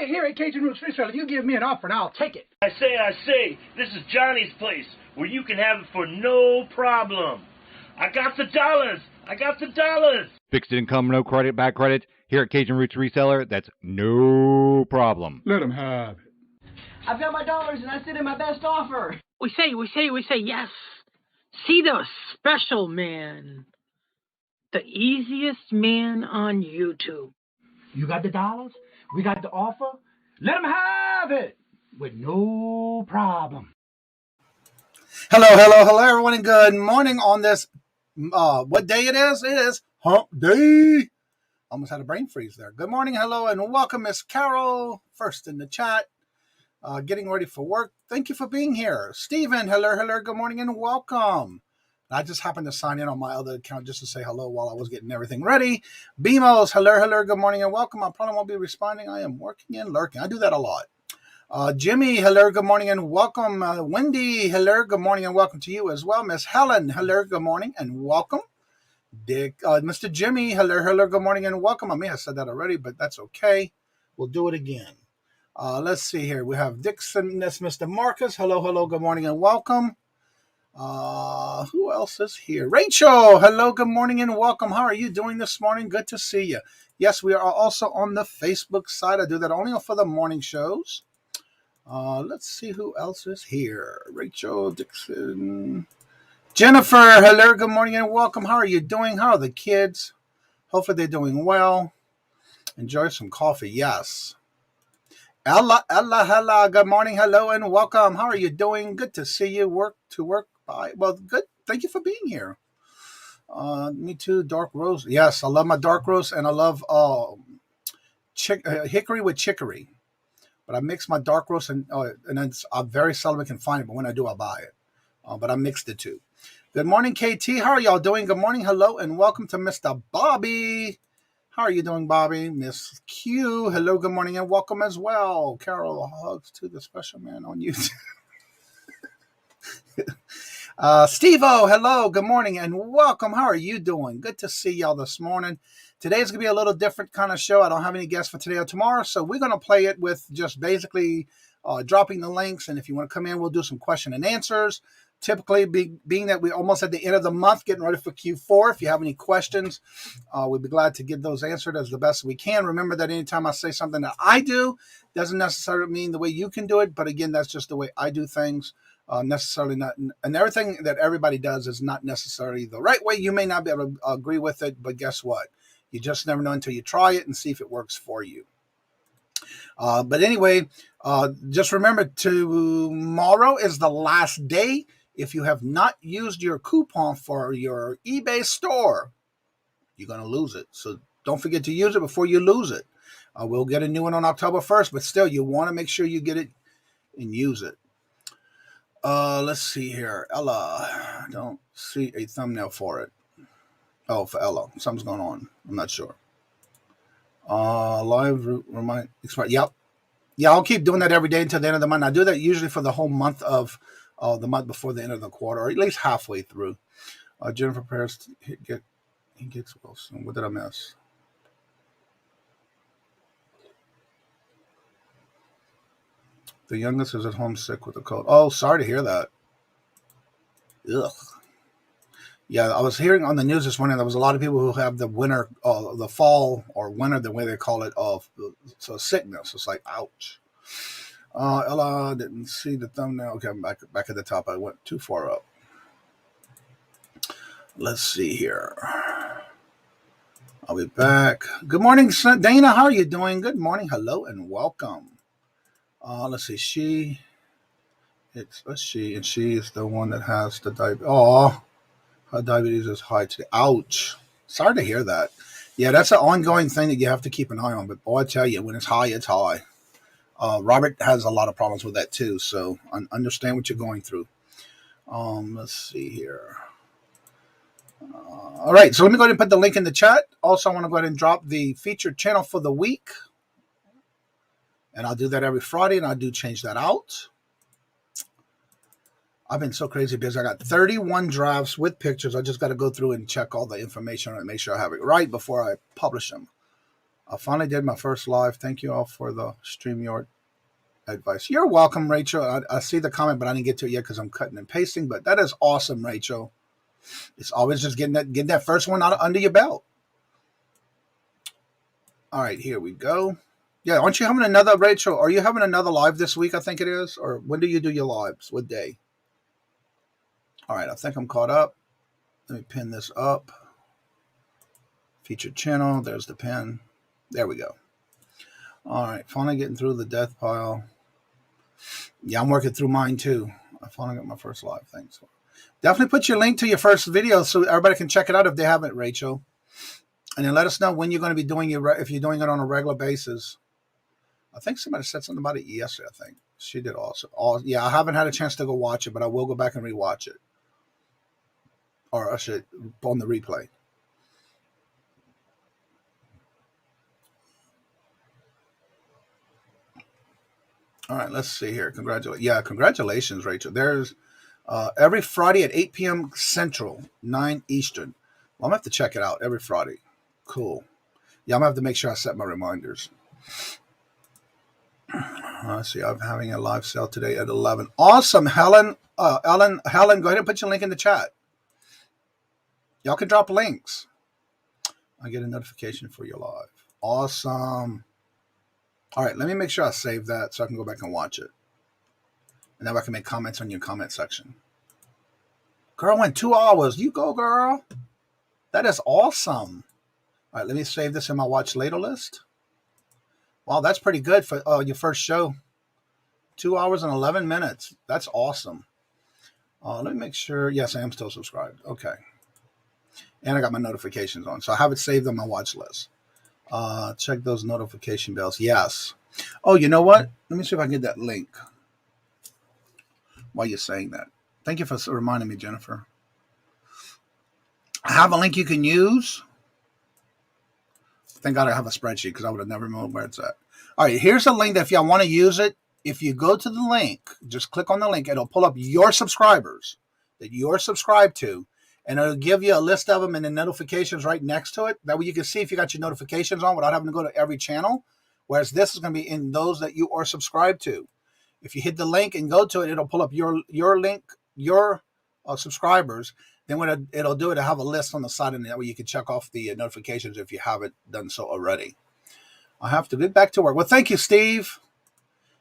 Here at Kajun Reseller, you give me an offer and I'll take it. I say, this is Johnny's place where you can have it for no problem. I got the dollars. Fixed income, no credit, bad credit. Here at Kajun Roots Reseller, that's no problem. Let them have it. I've got my dollars and I sit in my best offer. We say yes. See the special man. The easiest man on YouTube. You got the dollars? We got the offer? Let them have it with no problem. Hello, everyone, and good morning on this, what day it is? It is Hump Day. Almost had a brain freeze there. Good morning, hello, and welcome, Miss Carol, first in the chat, getting ready for work. Thank you for being here. Stephen, hello, good morning, and welcome. I just happened to sign in on my other account just to say hello while I was getting everything ready. Bemos, hello, good morning, and welcome. I probably won't be responding. I am working and lurking. I do that a lot. Jimmy, hello, good morning, and welcome. Wendy, hello, good morning, and welcome to you as well. Miss Helen, hello, good morning, and welcome. Dick, Mr. Jimmy, hello, good morning, and welcome. I may have said that already, but that's okay. We'll do it again. Let's see here. We have Dixon, that's Mr. Marcus. Hello, good morning, and welcome. Who else is here? Rachel, hello, good morning, and welcome. How are you doing this morning? Good to see you. Yes, we are also on the Facebook side. I do that only for the morning shows. Let's see who else is here. Rachel, Dixon, Jennifer, hello, good morning, and welcome. How are you doing? How are the kids? Hopefully they're doing well. Enjoy some coffee. Yes. Ella, good morning, hello, and welcome. How are you doing? Good to see you. Work. Bye. Well, good. Thank you for being here. Me too. Dark roast. Yes, I love my dark roast, and I love hickory with chicory. But I mix my dark roast, and then I very seldom can find it. But when I do, I'll buy it. But I mixed the two. Good morning, KT. How are y'all doing? Good morning, hello, and welcome to Mr. Bobby. How are you doing, Bobby? Miss Q, hello, good morning, and welcome as well. Carol, hugs to the special man on YouTube. Steve-O, hello, good morning, and welcome. How are you doing? Good to see y'all this morning. Today's going to be a little different kind of show. I don't have any guests for today or tomorrow, so we're going to play it with just basically dropping the links, and if you want to come in, we'll do some question and answers. Typically, being that we're almost at the end of the month, getting ready for Q4, if you have any questions, we'd be glad to get those answered as the best we can. Remember that anytime I say something that I do, doesn't necessarily mean the way you can do it, but again, that's just the way I do things. Necessarily not, and everything that everybody does is not necessarily the right way. You may not be able to agree with it, but guess what? You just never know until you try it and see if it works for you. But anyway, just remember tomorrow is the last day. If you have not used your coupon for your eBay store, you're going to lose it. So don't forget to use it before you lose it. We'll get a new one on October 1st, but still, you want to make sure you get it and use it. Let's see here. Ella, don't see a thumbnail for it. Oh, for Ella. Something's going on. I'm not sure. Live remind expire. Yep. Yeah, I'll keep doing that every day until the end of the month. I do that usually for the whole month of the month before the end of the quarter, or at least halfway through. Jennifer prepares he gets well soon. What did I miss? The youngest is at home sick with a cold. Oh, sorry to hear that. Ugh. Yeah, I was hearing on the news this morning there was a lot of people who have the winter, the fall or winter, the way they call it, so sickness. It's like, ouch. Ella didn't see the thumbnail. Okay, I'm back at the top. I went too far up. Let's see here. I'll be back. Good morning, Dana. How are you doing? Good morning. Hello and welcome. Let's see. It's a she, and she is the one that has the diabetes. Oh, her diabetes is high today. Ouch. Sorry to hear that. Yeah, that's an ongoing thing that you have to keep an eye on. But boy, I tell you, when it's high, it's high. Robert has a lot of problems with that too, so I understand what you're going through. Let's see here. All right, so let me go ahead and put the link in the chat. Also, I want to go ahead and drop the featured channel for the week. And I'll do that every Friday, and I do change that out. I've been so crazy busy. I got 31 drafts with pictures. I just got to go through and check all the information and make sure I have it right before I publish them. I finally did my first live. Thank you all for the StreamYard advice. You're welcome, Rachel. I see the comment, but I didn't get to it yet because I'm cutting and pasting. But that is awesome, Rachel. It's always just getting that first one out under your belt. All right, here we go. Yeah, aren't you having another, Rachel? Are you having another live this week, I think it is? Or when do you do your lives? What day? All right, I think I'm caught up. Let me pin this up. Featured channel. There's the pin. There we go. All right, finally getting through the death pile. Yeah, I'm working through mine too. I finally got my first live. Thanks. Definitely put your link to your first video so everybody can check it out if they haven't, Rachel. And then let us know when you're going to be doing it, if you're doing it on a regular basis. I think somebody said something about it yesterday, I think. She did also. Yeah, I haven't had a chance to go watch it, but I will go back and rewatch it. Or I should on the replay. All right, let's see here. Congratulations, Rachel. There's every Friday at 8 p.m. Central, 9 Eastern. Well, I'm going to have to check it out every Friday. Cool. Yeah, I'm going to have to make sure I set my reminders. Let's see. I'm having a live sale today at 11. Awesome, Helen. Helen, go ahead and put your link in the chat. Y'all can drop links. I get a notification for your live. Awesome. All right, let me make sure I save that so I can go back and watch it. And then I can make comments on your comment section. Girl went 2 hours. You go, girl. That is awesome. All right, let me save this in my watch later list. Wow, that's pretty good for your first show. 2 hours and 11 minutes. That's awesome. Let me make sure. Yes, I am still subscribed. Okay. And I got my notifications on. So I have it saved on my watch list. Check those notification bells. Yes. Oh, you know what? Let me see if I can get that link while you're saying that. Thank you for reminding me, Jennifer. I have a link you can use. Thank God I have a spreadsheet because I would have never known where it's at. All right, here's a link that if y'all want to use it, if you go to the link, just click on the link. It'll pull up your subscribers that you're subscribed to, and it'll give you a list of them and the notifications right next to it. That way you can see if you got your notifications on without having to go to every channel, whereas this is going to be in those that you are subscribed to. If you hit the link and go to it, it'll pull up your link, your subscribers. Then when it'll do it, it'll have a list on the side, and that way you can check off the notifications if you haven't done so already. I have to get back to work. Well, thank you, Steve.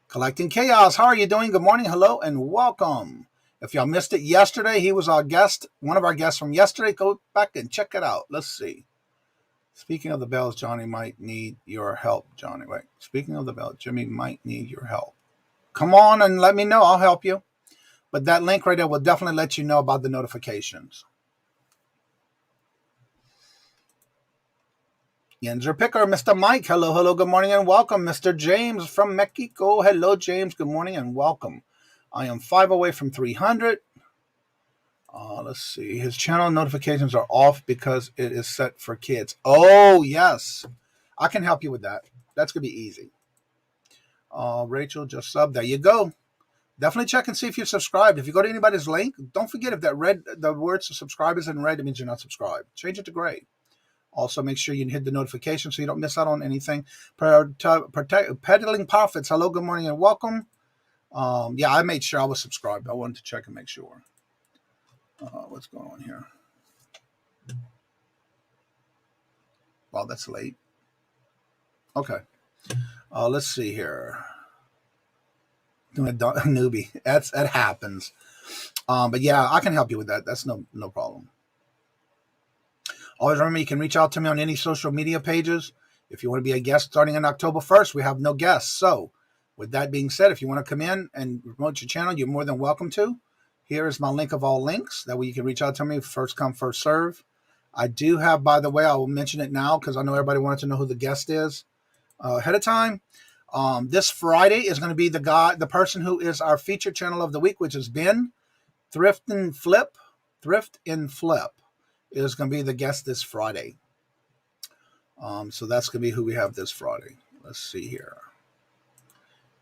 Collecting Chaos. How are you doing? Good morning, hello, and welcome. If y'all missed it yesterday, he was our guest, one of our guests from yesterday. Go back and check it out. Let's see. Speaking of the bells, Johnny might need your help. Johnny, wait. Speaking of the bells, Jimmy might need your help. Come on and let me know. I'll help you. But that link right there will definitely let you know about the notifications. Yenzer Picker, Mr. Mike. Hello, hello, good morning and welcome. Mr. James from Mexico. Hello, James. Good morning and welcome. I am 5 away from 300. Let's see. His channel notifications are off because it is set for kids. Oh, yes. I can help you with that. That's going to be easy. Rachel just subbed. There you go. Definitely check and see if you're subscribed. If you go to anybody's link, don't forget if that the words subscribe is in red, it means you're not subscribed. Change it to gray. Also, make sure you hit the notification so you don't miss out on anything. Peddling Profits. Hello, good morning, and welcome. Yeah, I made sure I was subscribed. I wanted to check and make sure. What's going on here? Wow, that's late. Okay. Let's see here. Doing a newbie. That happens. But yeah, I can help you with that. That's no problem. Always remember, you can reach out to me on any social media pages. If you want to be a guest starting on October 1st, we have no guests. So with that being said, if you want to come in and promote your channel, you're more than welcome to. Here is my link of all links. That way you can reach out to me. First come, first serve. I do have, by the way, I will mention it now because I know everybody wanted to know who the guest is ahead of time. This Friday is going to be the person who is our featured channel of the week, which is Ben. Thrift and Flip is going to be the guest this Friday. So that's going to be who we have this Friday. Let's see here.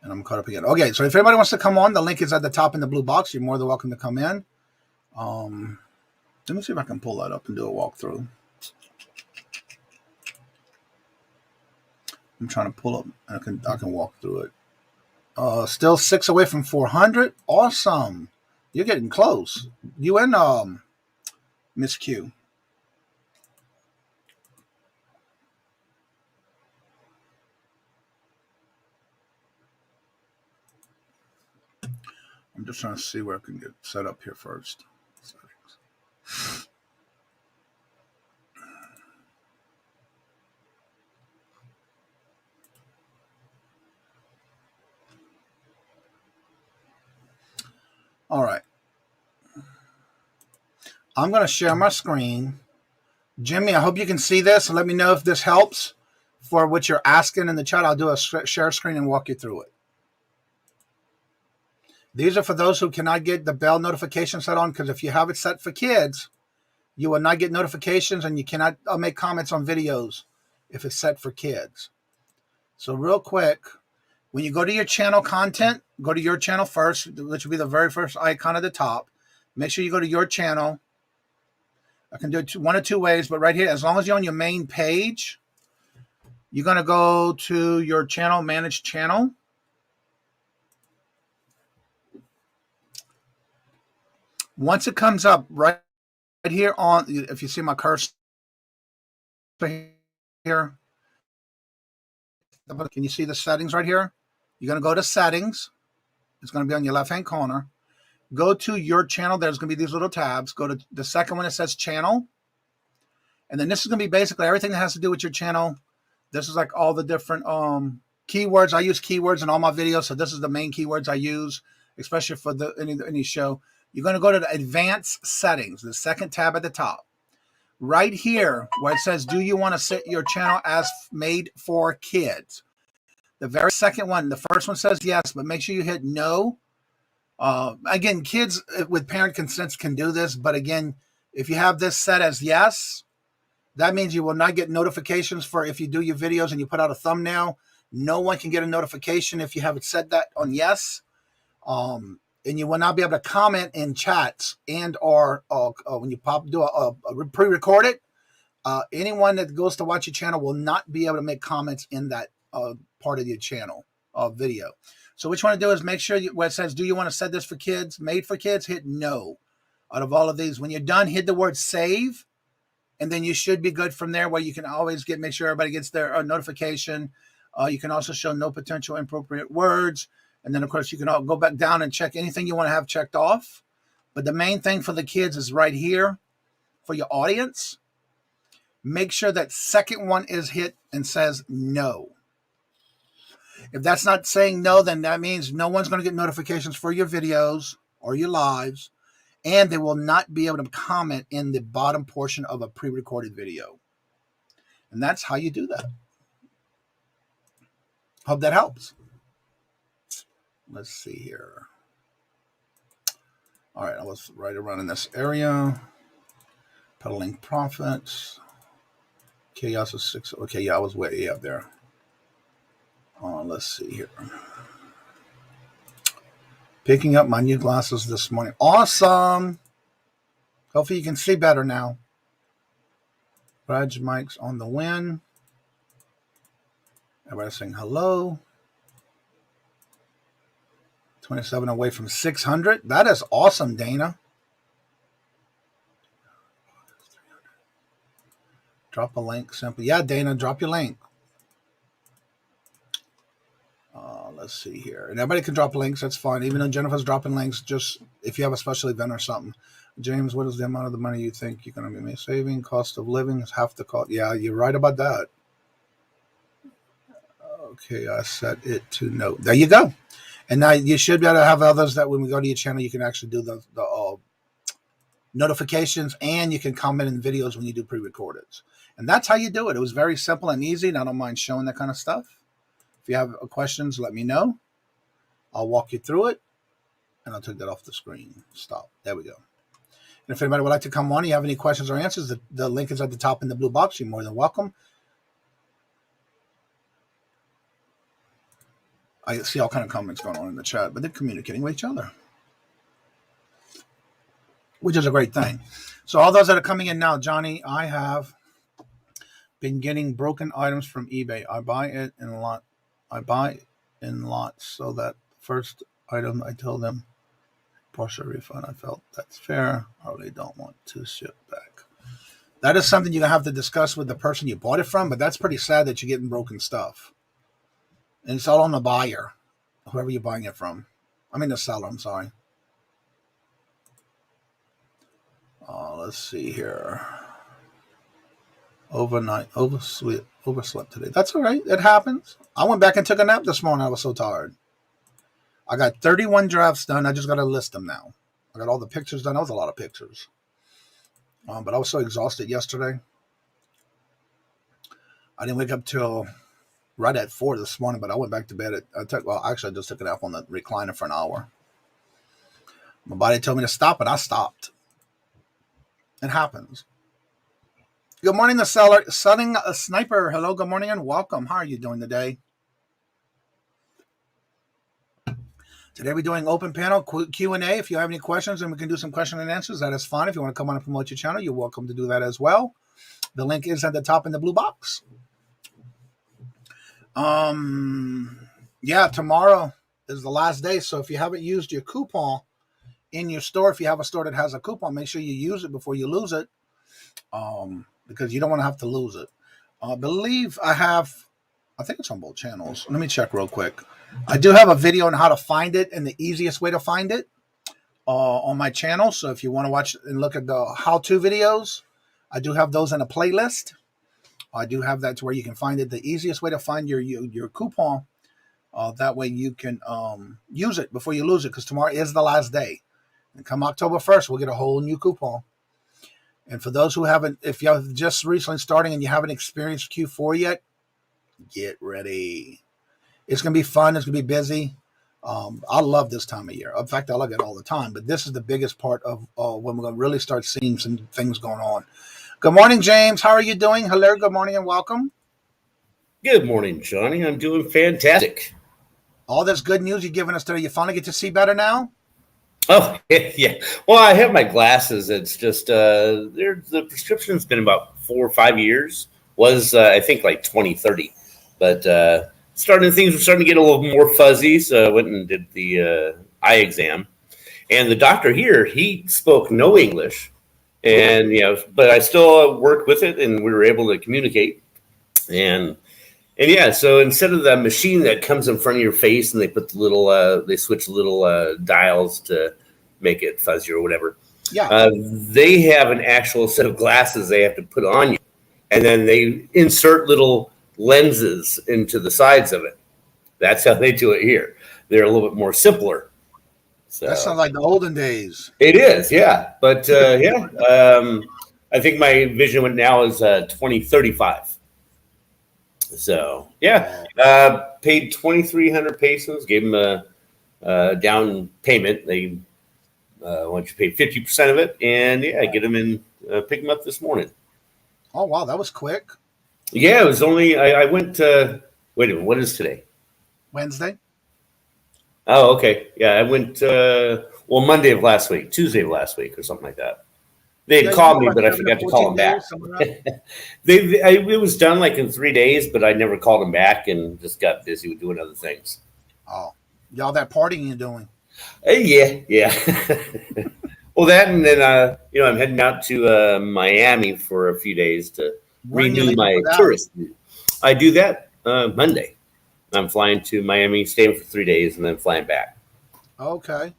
And I'm caught up again. Okay, so if anybody wants to come on, the link is at the top in the blue box. You're more than welcome to come in. Let me see if I can pull that up and do a walkthrough. I'm trying to pull up. I can walk through it. Still 6 away from 400. Awesome. You're getting close. You and Miss Q. I'm just trying to see where I can get set up here first. Settings. All right. I'm going to share my screen. Jimmy, I hope you can see this. Let me know if this helps for what you're asking in the chat. I'll do a share screen and walk you through it. These are for those who cannot get the bell notification set on, because if you have it set for kids, you will not get notifications and you cannot make comments on videos if it's set for kids. So real quick, when you go to your channel content, go to your channel first, which will be the very first icon at the top. Make sure you go to your channel. I can do it one of two ways, but right here, as long as you're on your main page, you're going to go to your channel, manage channel. Once it comes up right here on, if you see my cursor here, can you see the settings right here? You're going to go to settings. It's going to be on your left-hand corner. Go to your channel. There's going to be these little tabs. Go to the second one that says channel. And then this is going to be basically everything that has to do with your channel. This is like all the different keywords. I use keywords in all my videos. So this is the main keywords I use, especially for any show. You're going to go to the advanced settings, the second tab at the top. Right here where it says, do you want to set your channel as made for kids? The very second one, the first one says yes, but make sure you hit no. Again, kids with parent consents can do this. But again, if you have this set as yes, that means you will not get notifications for if you do your videos and you put out a thumbnail. No one can get a notification if you have it set that on yes. And you will not be able to comment in chats and or when you do a pre-record it. Anyone that goes to watch your channel will not be able to make comments in that part of your channel video. So what you want to do is make sure where it says, do you want to set this for kids, made for kids, hit no. Out of all of these, when you're done, hit the word save. And then you should be good from there, where you can always make sure everybody gets their notification. You can also show no potential inappropriate words. And then, of course, you can all go back down and check anything you want to have checked off. But the main thing for the kids is right here for your audience. Make sure that second one is hit and says no. If that's not saying no, then that means no one's going to get notifications for your videos or your lives. And they will not be able to comment in the bottom portion of a pre-recorded video. And that's how you do that. Hope that helps. Let's see here. All right, I was right around in this area. Peddling profits. Chaos is 6. Okay, yeah, I was way up there. Let's see here. Picking up my new glasses this morning. Awesome. Hopefully you can see better now. Raj Mike's on the win. Everybody saying hello. 27 away from 600. That is awesome, Dana. Drop a link, simple. Yeah, Dana, drop your link. Let's see here. And everybody can drop links. That's fine. Even though Jennifer's dropping links, just if you have a special event or something. James, what is the amount of the money you think you're going to be saving? Cost of living is half the cost. Yeah, you're right about that. Okay, I set it to no. There you go. And now you should be able to have others that when we go to your channel, you can actually do the notifications, and you can comment in videos when you do pre-recorded. And that's how you do it. It was very simple and easy, and I don't mind showing that kind of stuff. If you have questions, let me know. I'll walk you through it, and I'll take that off the screen. Stop. There we go. And if anybody would like to come on, you have any questions or answers, the link is at the top in the blue box. You're more than welcome. I see all kind of comments going on in the chat, but they're communicating with each other, which is a great thing. So all those that are coming in now, Johnny, I have been getting broken items from eBay. I buy it in lot. I buy in lots, so that first item I tell them partial refund. I felt that's fair. I really don't want to ship back. That is something you're gonna have to discuss with the person you bought it from, but that's pretty sad that you're getting broken stuff. And it's all on the buyer, whoever you're buying it from. I mean the seller, I'm sorry. Let's see here. Overslept today. That's all right. It happens. I went back and took a nap this morning. I was so tired. I got 31 drafts done. I just got to list them now. I got all the pictures done. That was a lot of pictures. But I was so exhausted yesterday. I didn't wake up till right at 4 this morning, but I went back to bed. I just took a nap on the recliner for an hour. My body told me to stop, and I stopped. It happens. Good morning, the seller. Selling a sniper. Hello, good morning, and welcome. How are you doing today? Today we're doing open panel Q&A. If you have any questions, and we can do some question and answers, that is fine. If you want to come on and promote your channel, you're welcome to do that as well. The link is at the top in the blue box. Yeah, tomorrow is the last day. So if you haven't used your coupon in your store, if you have a store that has a coupon, make sure you use it before you lose it. Because you don't want to have to lose it. I believe I think it's on both channels. Let me check real quick. I do have a video on how to find it and the easiest way to find it on my channel. So if you want to watch and look at the how-to videos, I do have those in a playlist. I do have that to where you can find it. The easiest way to find your coupon. That way you can use it before you lose it, because tomorrow is the last day. And come October 1st, we'll get a whole new coupon. And for those who haven't, if you're just recently starting and you haven't experienced Q4 yet, get ready. It's going to be fun. It's going to be busy. I love this time of year. In fact, I love it all the time. But this is the biggest part of when we're going to really start seeing some things going on. Good morning, James. How are you doing? Hello. Good morning and welcome. Good morning, Johnny. I'm doing fantastic. All this good news you're giving us today, you finally get to see better now? Oh, yeah. Well, I have my glasses. It's just the prescription's been about 4 or 5 years. Was I think like 2030, but things were starting to get a little more fuzzy. So I went and did the eye exam, and the doctor here, he spoke no English, and but I still worked with it, and we were able to communicate, and yeah. So instead of the machine that comes in front of your face, and they put the little they switch little dials to make it fuzzy or whatever. Yeah. They have an actual set of glasses they have to put on you. And then they insert little lenses into the sides of it. That's how they do it here. They're a little bit more simpler. So that sounds like the olden days. It is, yeah. But I think my vision now is 2035. So yeah, paid 2,300 pesos. Gave them a down payment. They want you to pay 50% of it, and yeah, get them in. Pick them up this morning. Oh, wow. That was quick. Yeah, it was only, I went, wait a minute, what is today? Wednesday. Oh, okay. Yeah, I went, Monday of last week, Tuesday of last week, or something like that. They had called me, but I forgot to call them back. It was done like in 3 days, but I never called them back and just got busy with doing other things. Oh, y'all that partying you're doing? Yeah. Well, that and then I'm heading out to Miami for a few days to When are you renew leaving my for that? tourist. I do that Monday. I'm flying to Miami, staying for 3 days, and then flying back. Okay.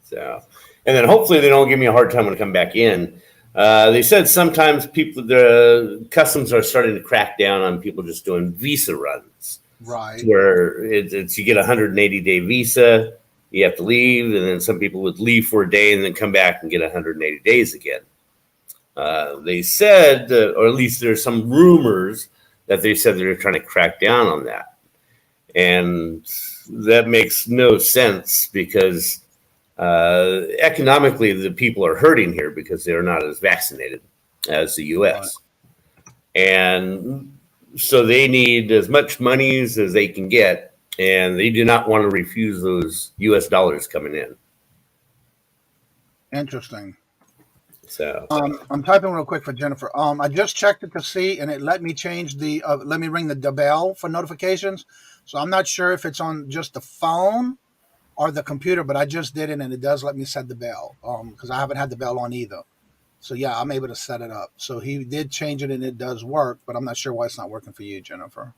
So, and then hopefully they don't give me a hard time when I come back in. They said sometimes the customs are starting to crack down on people just doing visa runs. Right. Where it's you get a 180-day visa, you have to leave, and then some people would leave for a day and then come back and get 180 days again. They said, or at least there's some rumors that they said they're trying to crack down on that. And that makes no sense because economically the people are hurting here because they're not as vaccinated as the U.S. And so they need as much money as they can get, and they do not want to refuse those U.S. dollars coming in. Interesting. So I'm typing real quick for Jennifer. I just checked it to see, and it let me change let me ring the bell for notifications. So I'm not sure if it's on just the phone or the computer, but I just did it, and it does let me set the bell because I haven't had the bell on either. So yeah, I'm able to set it up. So he did change it, and it does work, but I'm not sure why it's not working for you, Jennifer.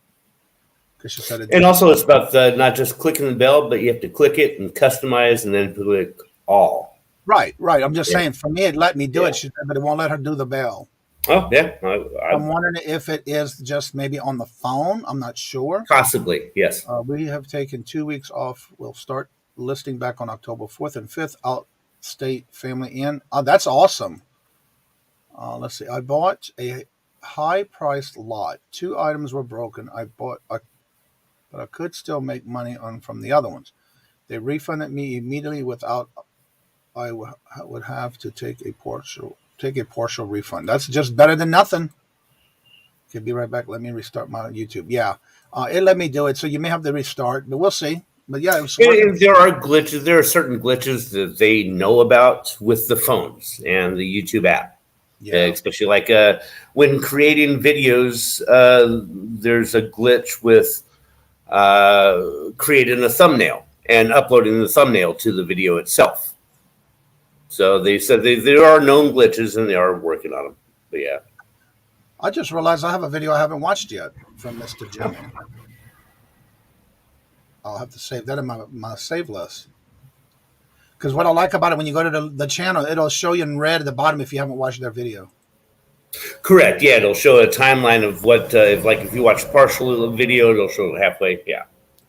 Because she said it. And also, it's about not just clicking the bell, but you have to click it and customize, and then click all. Right. I'm just saying, for me, it let me do it. She said, but it won't let her do the bell. Oh yeah, I'm wondering if it is just maybe on the phone. I'm not sure. Possibly, yes. We have taken 2 weeks off. We'll start listing back on October 4th and 5th. Outstate family in. That's awesome. Let's see. I bought a high-priced lot. 2 items were broken. but I could still make money from the other ones. They refunded me immediately without. I would have to take a partial refund. That's just better than nothing. Okay, be right back. Let me restart my YouTube. Yeah, it let me do it. So you may have to restart, but we'll see. But yeah, there are glitches. There are certain glitches that they know about with the phones and the YouTube app. Yeah, especially like when creating videos, there's a glitch with creating a thumbnail and uploading the thumbnail to the video itself. So they said there are known glitches and they are working on them. But yeah. I just realized I have a video I haven't watched yet from Mr. Jimmy. I'll have to save that in my save list. Because what I like about it, when you go to the channel, it'll show you in red at the bottom if you haven't watched their video. Correct. Yeah, it'll show a timeline of what, if you watch partial video, it'll show halfway. Yeah.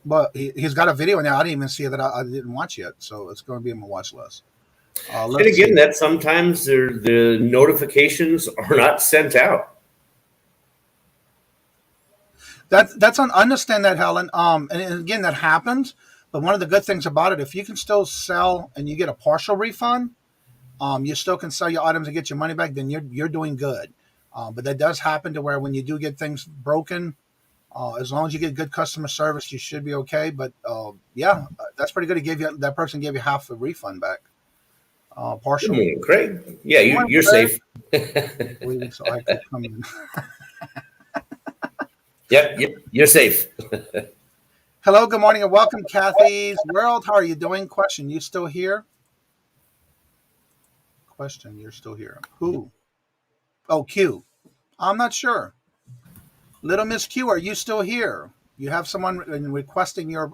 But he's got a video in there. I didn't even see that I didn't watch yet. So it's going to be in my watch list. And again, that sometimes the notifications are not sent out. That's I understand that, Helen. And again, that happens. But one of the good things about it, if you can still sell and you get a partial refund, you still can sell your items and get your money back. Then you're doing good. But that does happen to where when you do get things broken, as long as you get good customer service, you should be okay. But yeah, that's pretty good. That person gave you half the refund back. Partial. Craig. Yeah, you're safe. Waiting so I could come in. Yep, you're safe. Hello, good morning, and welcome, Kathy's World. How are you doing? Question, you still here? Question, you're still here. Who? Oh, Q. I'm not sure. Little Miss Q, are you still here? You have someone requesting your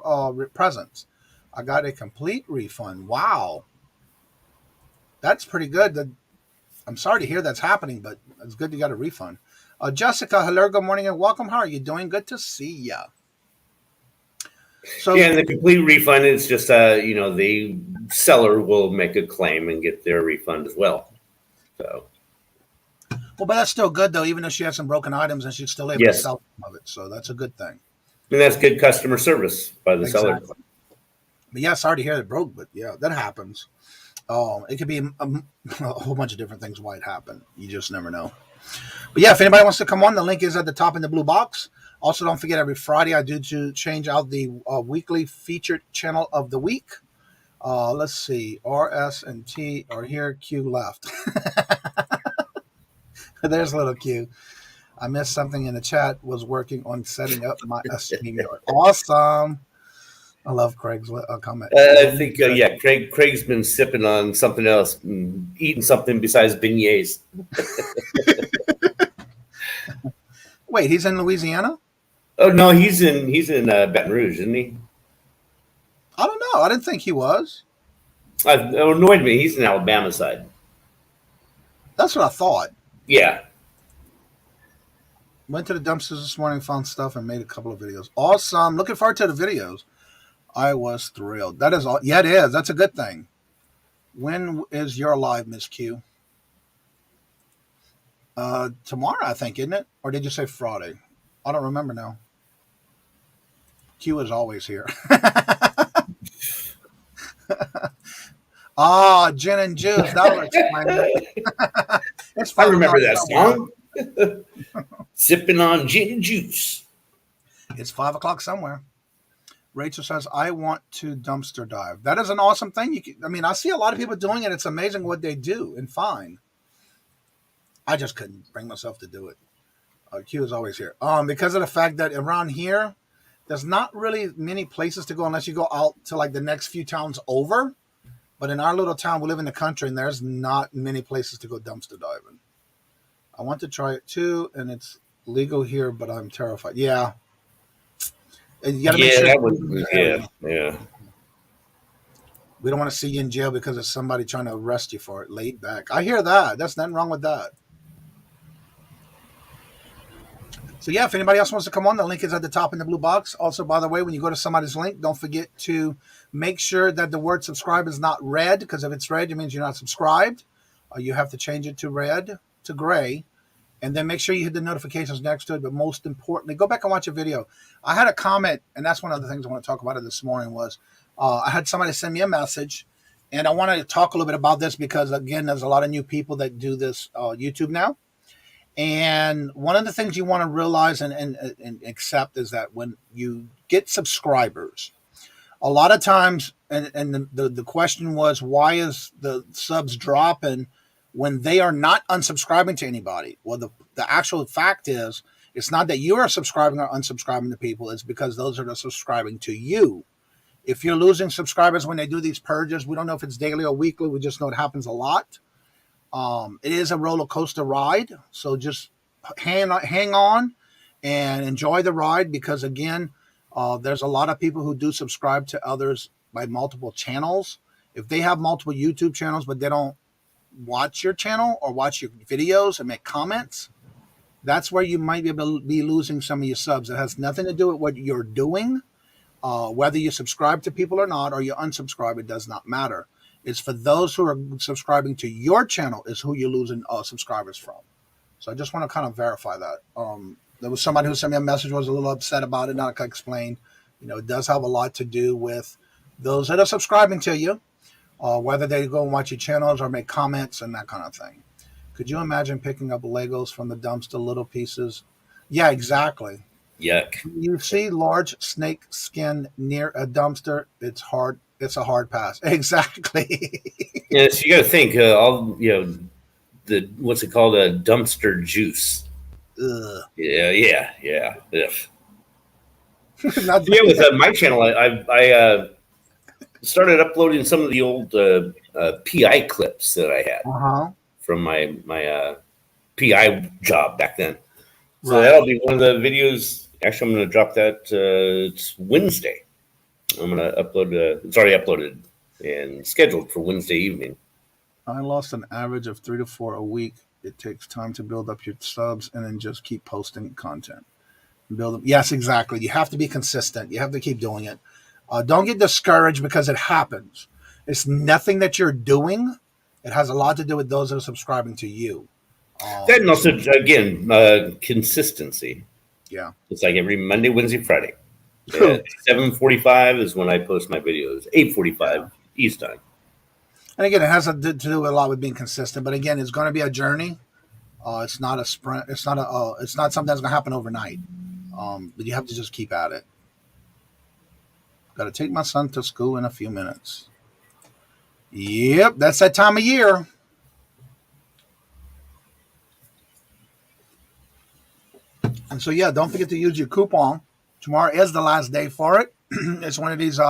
presence. I got a complete refund. Wow. That's pretty good. I'm sorry to hear that's happening, but it's good you got a refund. Jessica, hello, good morning, and welcome. How are you doing? Good to see ya. So, yeah, and the complete refund is just, the seller will make a claim and get their refund as well. So, well, but that's still good, though, even though she has some broken items and she's still able to sell some of it. So that's a good thing. And that's good customer service by the seller. But yeah, sorry to hear it broke, but yeah, that happens. It could be a whole bunch of different things why it happened. You just never know. But yeah, if anybody wants to come on, the link is at the top in the blue box. Also, don't forget, every Friday I do to change out the weekly featured channel of the week. Let's see. R, S, and T are here. Q left. There's a little Q. I missed something in the chat. Was working on setting up my StreamYard. Awesome. I love Craig's comment. I think, yeah, Craig's been sipping on something else, eating something besides beignets. Wait, he's in Louisiana? Oh no, he's in Baton Rouge, isn't he? I don't know. I didn't think he was. Oh no, wait a minute, he's in Alabama side. That's what I thought. Yeah. Went to the dumpsters this morning, found stuff, and made a couple of videos. Awesome. Looking forward to the videos. I was thrilled. That is all. Yeah, it is. That's a good thing. When is your live, Miss Q? Tomorrow, I think, isn't it? Or did you say Friday? I don't remember now. Q is always here. Gin and juice. That would explain it. It's I remember that song. Sipping on gin and juice. It's 5 o'clock somewhere. Rachel says, I want to dumpster dive. That is an awesome thing. I see a lot of people doing it. It's amazing what they do and find. I just couldn't bring myself to do it. Q is always here. Because of the fact that around here, there's not really many places to go unless you go out to like the next few towns over. But in our little town, we live in the country, and there's not many places to go dumpster diving. I want to try it too, and it's legal here, but I'm terrified. Yeah. And you gotta make sure yeah. We don't want to see you in jail because of somebody trying to arrest you for it. Laid back. I hear that. There's nothing wrong with that. So yeah, if anybody else wants to come on, the link is at the top in the blue box. Also, by the way, when you go to somebody's link, don't forget to make sure that the word subscribe is not red, because if it's red, it means you're not subscribed. You have to change it to red, to gray, and then make sure you hit the notifications next to it. But most importantly, go back and watch a video. I had a comment, and that's one of the things I want to talk about this morning was I had somebody send me a message, and I wanted to talk a little bit about this because, again, there's a lot of new people that do this YouTube now. And one of the things you want to realize and accept is that when you get subscribers, a lot of times, and the question was, why is the subs dropping when they are not unsubscribing to anybody? Well, the actual fact is, it's not that you are subscribing or unsubscribing to people. It's because those are subscribing to you. If you're losing subscribers when they do these purges, we don't know if it's daily or weekly. We just know it happens a lot. It is a roller coaster ride, so just hang on and enjoy the ride because, again, there's a lot of people who do subscribe to others by multiple channels. If they have multiple YouTube channels, but they don't watch your channel or watch your videos and make comments, that's where you might be able to be losing some of your subs. It has nothing to do with what you're doing. Whether you subscribe to people or not, or you unsubscribe, it does not matter. It's for those who are subscribing to your channel is who you're losing subscribers from. So I just want to kind of verify that. There was somebody who sent me a message, was a little upset about it. Not explain. It does have a lot to do with those that are subscribing to you, whether they go and watch your channels or make comments and that kind of thing. Could you imagine picking up Legos from the dumpster, little pieces? Yeah, exactly. Yuck. You see large snake skin near a dumpster, it's hard. It's a hard pass. Exactly. Yes, you got to think. What's it called? A dumpster juice. Ugh. Yeah. Ugh. Yeah, with my channel, I started uploading some of the old PI clips that I had from my PI job back then. So that'll be one of the videos. Actually, I'm going to drop that. It's Wednesday. I'm going to upload. It's already uploaded and scheduled for Wednesday evening. I lost an average of 3 to 4 a week. It takes time to build up your subs and then just keep posting content. Build them. Yes, exactly. You have to be consistent. You have to keep doing it. Don't get discouraged because it happens. It's nothing that you're doing. It has a lot to do with those that are subscribing to you. That and also, again, consistency. Yeah. It's like every Monday, Wednesday, Friday. 7:45 is when I post my videos. 8:45 East time. And again, it has to do a lot with being consistent. But again, it's going to be a journey. It's not a sprint. It's not something that's going to happen overnight. But you have to just keep at it. Got to take my son to school in a few minutes. Yep, that's that time of year. And so, yeah, don't forget to use your coupon. Tomorrow is the last day for it. It's one of these.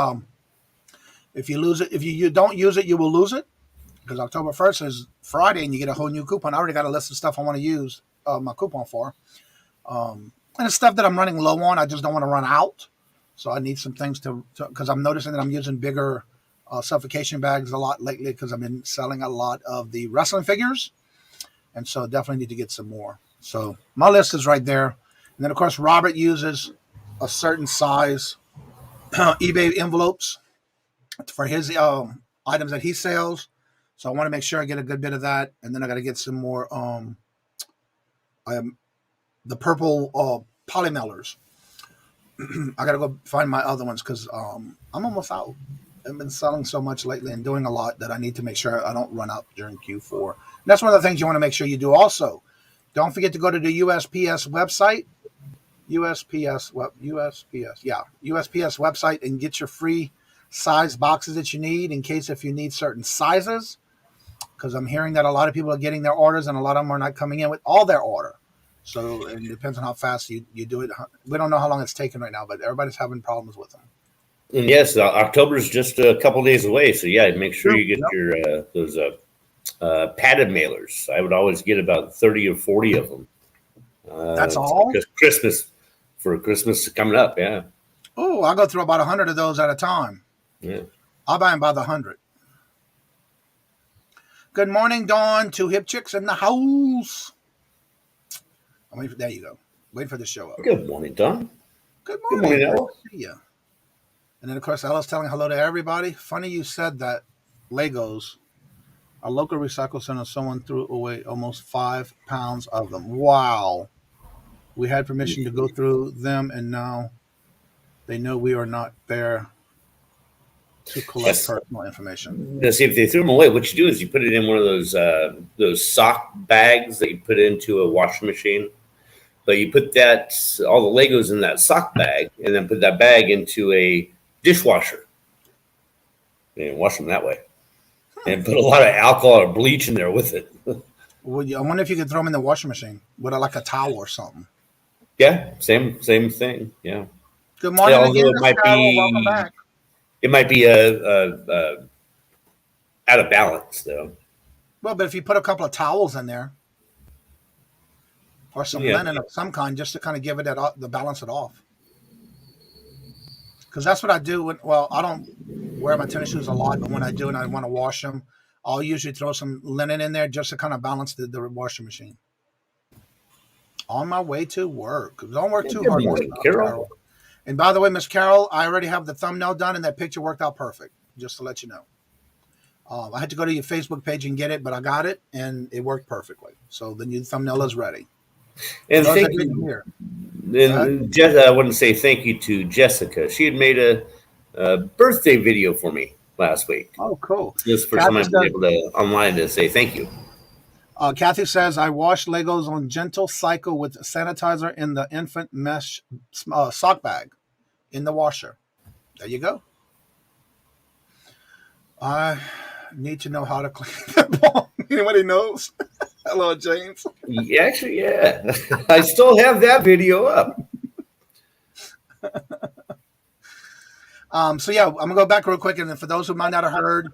If you lose it, if you don't use it, you will lose it. Because October 1st is Friday, and you get a whole new coupon. I already got a list of stuff I want to use my coupon for. And it's stuff that I'm running low on. I just don't want to run out. So I need some things to because I'm noticing that I'm using bigger suffocation bags a lot lately because I've been selling a lot of the wrestling figures. And so definitely need to get some more. So my list is right there. And then, of course, Robert uses a certain size eBay envelopes for his items that he sells. So I want to make sure I get a good bit of that. And then I got to get some more the purple poly mailers. I got to go find my other ones because I'm almost out. I've been selling so much lately and doing a lot that I need to make sure I don't run out during Q4. And that's one of the things you want to make sure you do also. Don't forget to go to the USPS website. USPS website and get your free size boxes that you need in case if you need certain sizes. Because I'm hearing that a lot of people are getting their orders and a lot of them are not coming in with all their order. So it depends on how fast you do it. We don't know how long it's taking right now, but everybody's having problems with them. And yes, October's just a couple days away. So yeah, make sure you get your those padded mailers. I would always get about 30 or 40 of them. That's all? Just Christmas coming up, yeah. Oh, I go through about 100 of those at a time. Yeah. I'll buy them by the 100. Good morning, Dawn. 2 hip chicks in the house. There you go. Wait for the show up. Good morning, Don. Good morning. Good morning, Ella. See ya. And then, of course, Ella's telling hello to everybody. Funny you said that. Legos. Our local recycle center, someone threw away almost 5 pounds of them. Wow. We had permission to go through them, and now they know we are not there to collect personal information. Now, see, if they threw them away, what you do is you put it in one of those sock bags that you put into a washing machine. But you put all the Legos in that sock bag, and then put that bag into a dishwasher and wash them that way. And put a lot of alcohol or bleach in there with it. Well, I wonder if you could throw them in the washing machine with like a towel or something. Yeah, same thing. Yeah. Good morning again. Welcome back. It might be out of balance, though. Well, but if you put a couple of towels in there, or some linen of some kind, just to kind of give it the balance it off. Because that's what I do. I don't wear my tennis shoes a lot, but when I do and I want to wash them, I'll usually throw some linen in there just to kind of balance the washing machine. On my way to work. Don't work too hard. Morning, Carol. And by the way, Miss Carol, I already have the thumbnail done, and that picture worked out perfect, just to let you know. I had to go to your Facebook page and get it, but I got it, and it worked perfectly. So the new thumbnail is ready. And thank you. And I want to say thank you to Jessica. She had made a birthday video for me last week. Oh, cool. Just for someone to be able to online to say thank you. Kathy says, I wash Legos on gentle cycle with sanitizer in the infant mesh sock bag in the washer. There you go. I need to know how to clean that ball. Anybody knows? Hello, James. Actually, yeah. I still have that video up. So, yeah, I'm going to go back real quick. And for those who might not have heard,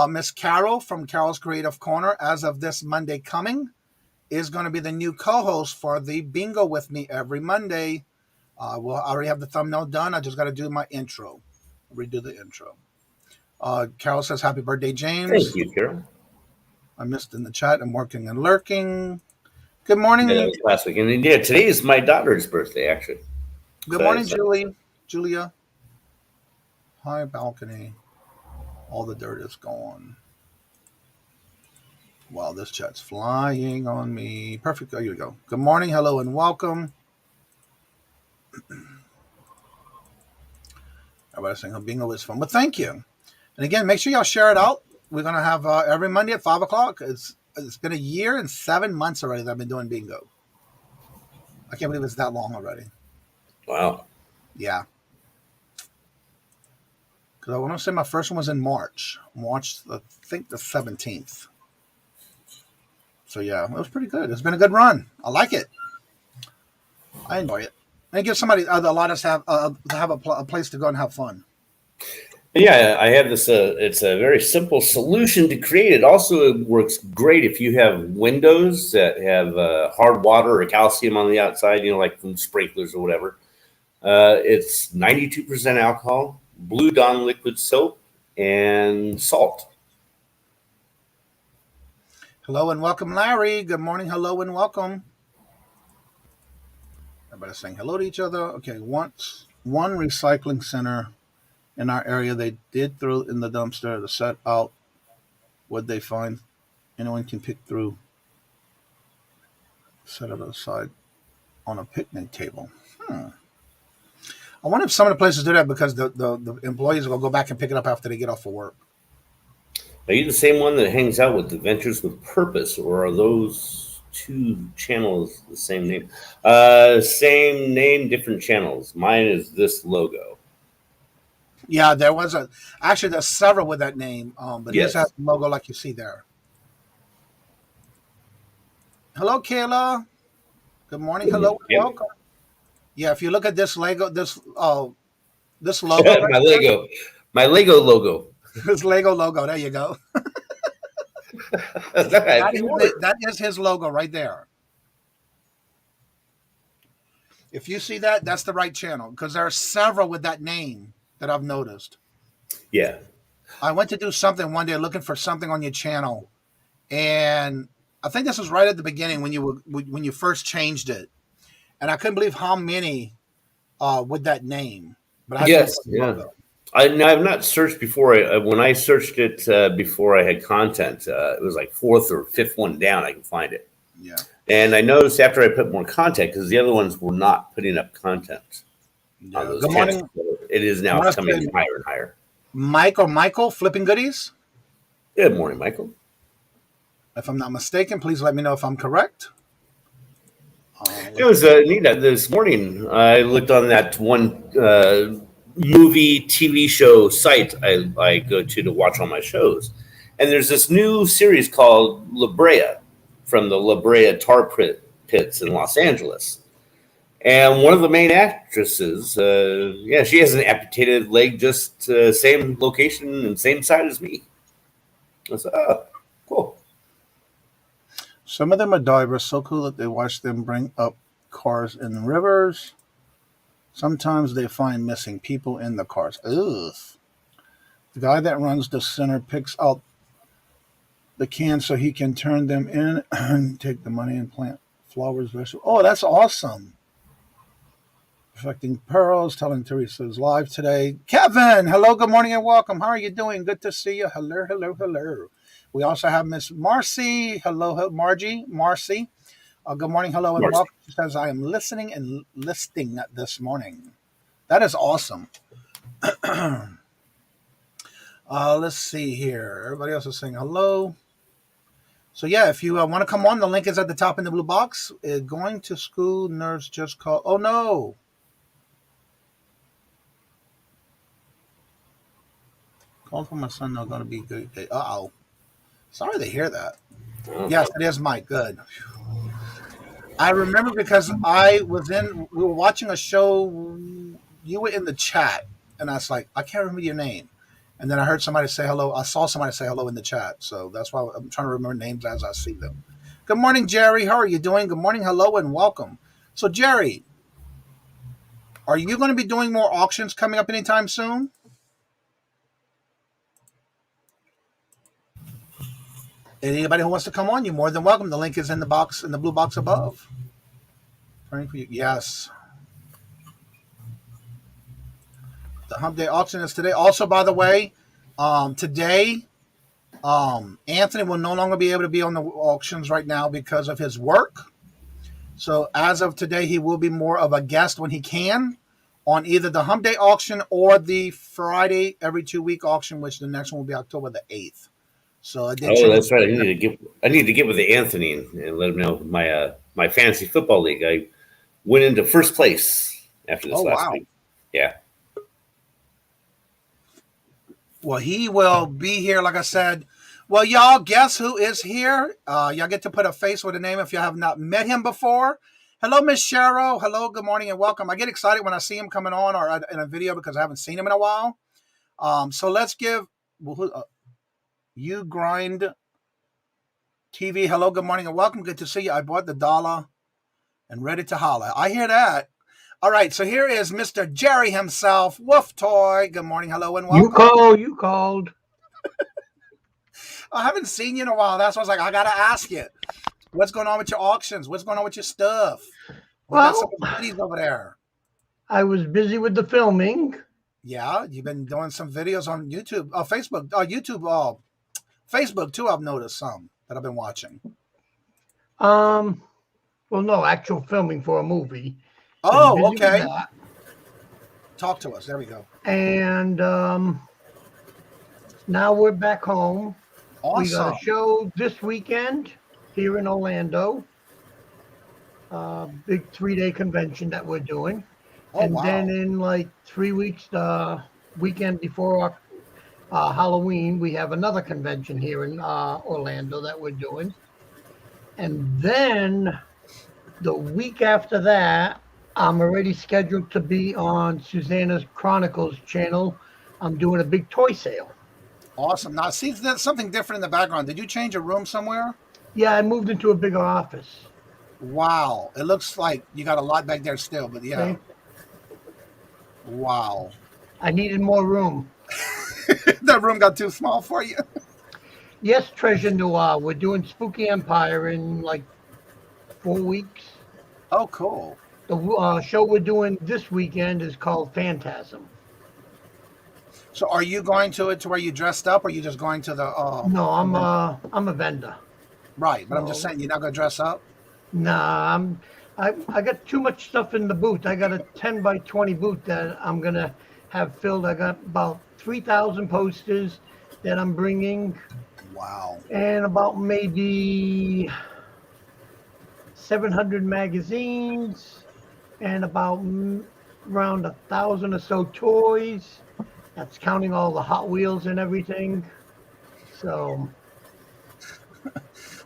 Miss Carol from Carol's Creative Corner, as of this Monday coming, is going to be the new co-host for the Bingo with me every Monday. I already have the thumbnail done. I just got to do my intro, redo the intro. Carol says, happy birthday, James. Thank you, Carol. I missed in the chat. I'm working and lurking. Good morning. Yeah, last week. And yeah, today is my daughter's birthday, actually. Good morning, Julia. Hi, balcony. All the dirt is gone. Wow, this chat's flying on me. Perfect. Oh, here we go. Good morning, hello, and welcome. Everybody's saying bingo is fun. But thank you. And again, make sure y'all share it out. We're going to have every Monday at 5 o'clock. It's been a year and 7 months already that I've been doing bingo. I can't believe it's that long already. Wow. Yeah. Because I want to say my first one was in March. I think the 17th. So, yeah, it was pretty good. It's been a good run. I like it. I enjoy it. And give somebody a lot of have a place to go and have fun. Yeah, I have this. It's a very simple solution to create. It also works great if you have windows that have hard water or calcium on the outside, like from sprinklers or whatever. It's 92% alcohol, Blue Dawn liquid soap, and salt. Hello and welcome, Larry. Good morning. Hello and welcome. Everybody's saying hello to each other. Okay, one recycling center in our area, they did throw in the dumpster to set out what they find. Anyone can pick through. Set it aside on a picnic table. I wonder if some of the places do that because the employees will go back and pick it up after they get off of work. Are you the same one that hangs out with the Ventures with Purpose, or are those two channels the same name? Same name, different channels. Mine is this logo. Yeah, there's several with that name, but Yes. This has the logo like you see there. Hello, Kayla. Good morning. Hello, Yep. welcome. Yeah, if you look at this logo, this logo, my Lego logo. This Lego logo. There you go. That is his logo right there. If you see that, that's the right channel because there are several with that name that I've noticed. Yeah. I went to do something one day looking for something on your channel, and I think this was right at the beginning when you first changed it, and I couldn't believe how many with that name. But Yes, yeah. I've not searched before. When I searched it before I had content, it was like fourth or fifth one down. I can find it. Yeah. And I noticed after I put more content, because the other ones were not putting up content on those Good channels. morning. It is now coming higher and higher. Michael, flipping goodies. Good morning, Michael. If I'm not mistaken, please let me know if I'm correct. It was neat. This morning, I looked on that one movie TV show site I go to watch all my shows, and there's this new series called La Brea from the La Brea tar pits in Los Angeles. And one of the main actresses, she has an amputated leg, just same location and same side as me. I said, oh, cool. Some of them are divers, so cool that they watch them bring up cars in rivers. Sometimes they find missing people in the cars. Ugh. The guy that runs the center picks out the cans so he can turn them in and take the money and plant flowers, vegetables. Oh, that's awesome. Perfecting Pearls, telling Teresa's live today. Kevin, hello, good morning and welcome. How are you doing? Good to see you. Hello, hello, hello. We also have Miss Marcy. Hello, Margie. Marcy. Good morning, hello, and welcome. She says, I am listening and listing this morning. That is awesome. Let's see here. Everybody else is saying hello. So, yeah, if you want to come on, the link is at the top in the blue box. Going to school, nerves just called. Oh, no. Call for my son, not going to be good. Uh-oh. Sorry to hear that. Yes, it is Mike. Good. I remember because we were watching a show, you were in the chat, and I was like, I can't remember your name. And then I heard somebody say hello. I saw somebody say hello in the chat. So that's why I'm trying to remember names as I see them. Good morning, Jerry. How are you doing? Good morning, hello, and welcome. So, Jerry, are you going to be doing more auctions coming up anytime soon? Anybody who wants to come on, you're more than welcome. The link is in the box, in the blue box above. Yes. The Hump Day auction is today. Also, by the way, today, Anthony will no longer be able to be on the auctions right now because of his work. So as of today, he will be more of a guest when he can on either the Hump Day auction or the Friday every 2-week auction, which the next one will be October the 8th. So that's right. I need to get with the Anthony and let him know my fantasy football league. I went into first place after this last week. Yeah. Well, he will be here, like I said. Well, y'all, guess who is here? Y'all get to put a face with a name if you have not met him before. Hello, Miss Cheryl. Hello, good morning, and welcome. I get excited when I see him coming on or in a video because I haven't seen him in a while. So let's give you grind TV. Hello, good morning, and welcome. Good to see you. I bought the dollar and ready to holler. I hear that. All right, so here is Mr. Jerry himself, Wolf Toy. Good morning, hello, and welcome. You called. I haven't seen you in a while. That's why I was like, I gotta ask you. What's going on with your auctions? What's going on with your stuff? We got some videos over there. I was busy with the filming. Yeah, you've been doing some videos on YouTube, Facebook, Facebook too. I've noticed some that I've been watching. Well, no, actual filming for a movie. Oh, okay. Talk to us. There we go. And now we're back home. Awesome. We got a show this weekend here in Orlando. Big 3-day convention that we're doing. Oh, and wow. then in like 3 weeks, the weekend before Halloween, we have another convention here in Orlando that we're doing. And then the week after that, I'm already scheduled to be on Susanna's Chronicles channel. I'm doing a big toy sale. Awesome. Now, see, there's something different in the background. Did you change a room somewhere? Yeah, I moved into a bigger office. Wow. It looks like you got a lot back there still, but yeah. Okay. Wow. I needed more room. That room got too small for you. Yes, Treasure Noir. We're doing Spooky Empire in like 4 weeks. Oh, cool. The show we're doing this weekend is called Phantasm. So are you going to it to where you dressed up, or are you just going to the... No, I'm a vendor. Right, but I'm just saying, you're not going to dress up? Nah, I got too much stuff in the booth. I got a 10 by 20 booth that I'm going to have filled. I got about 3,000 posters that I'm bringing. Wow. And about maybe 700 magazines and about around 1,000 or so toys. That's counting all the Hot Wheels and everything. So...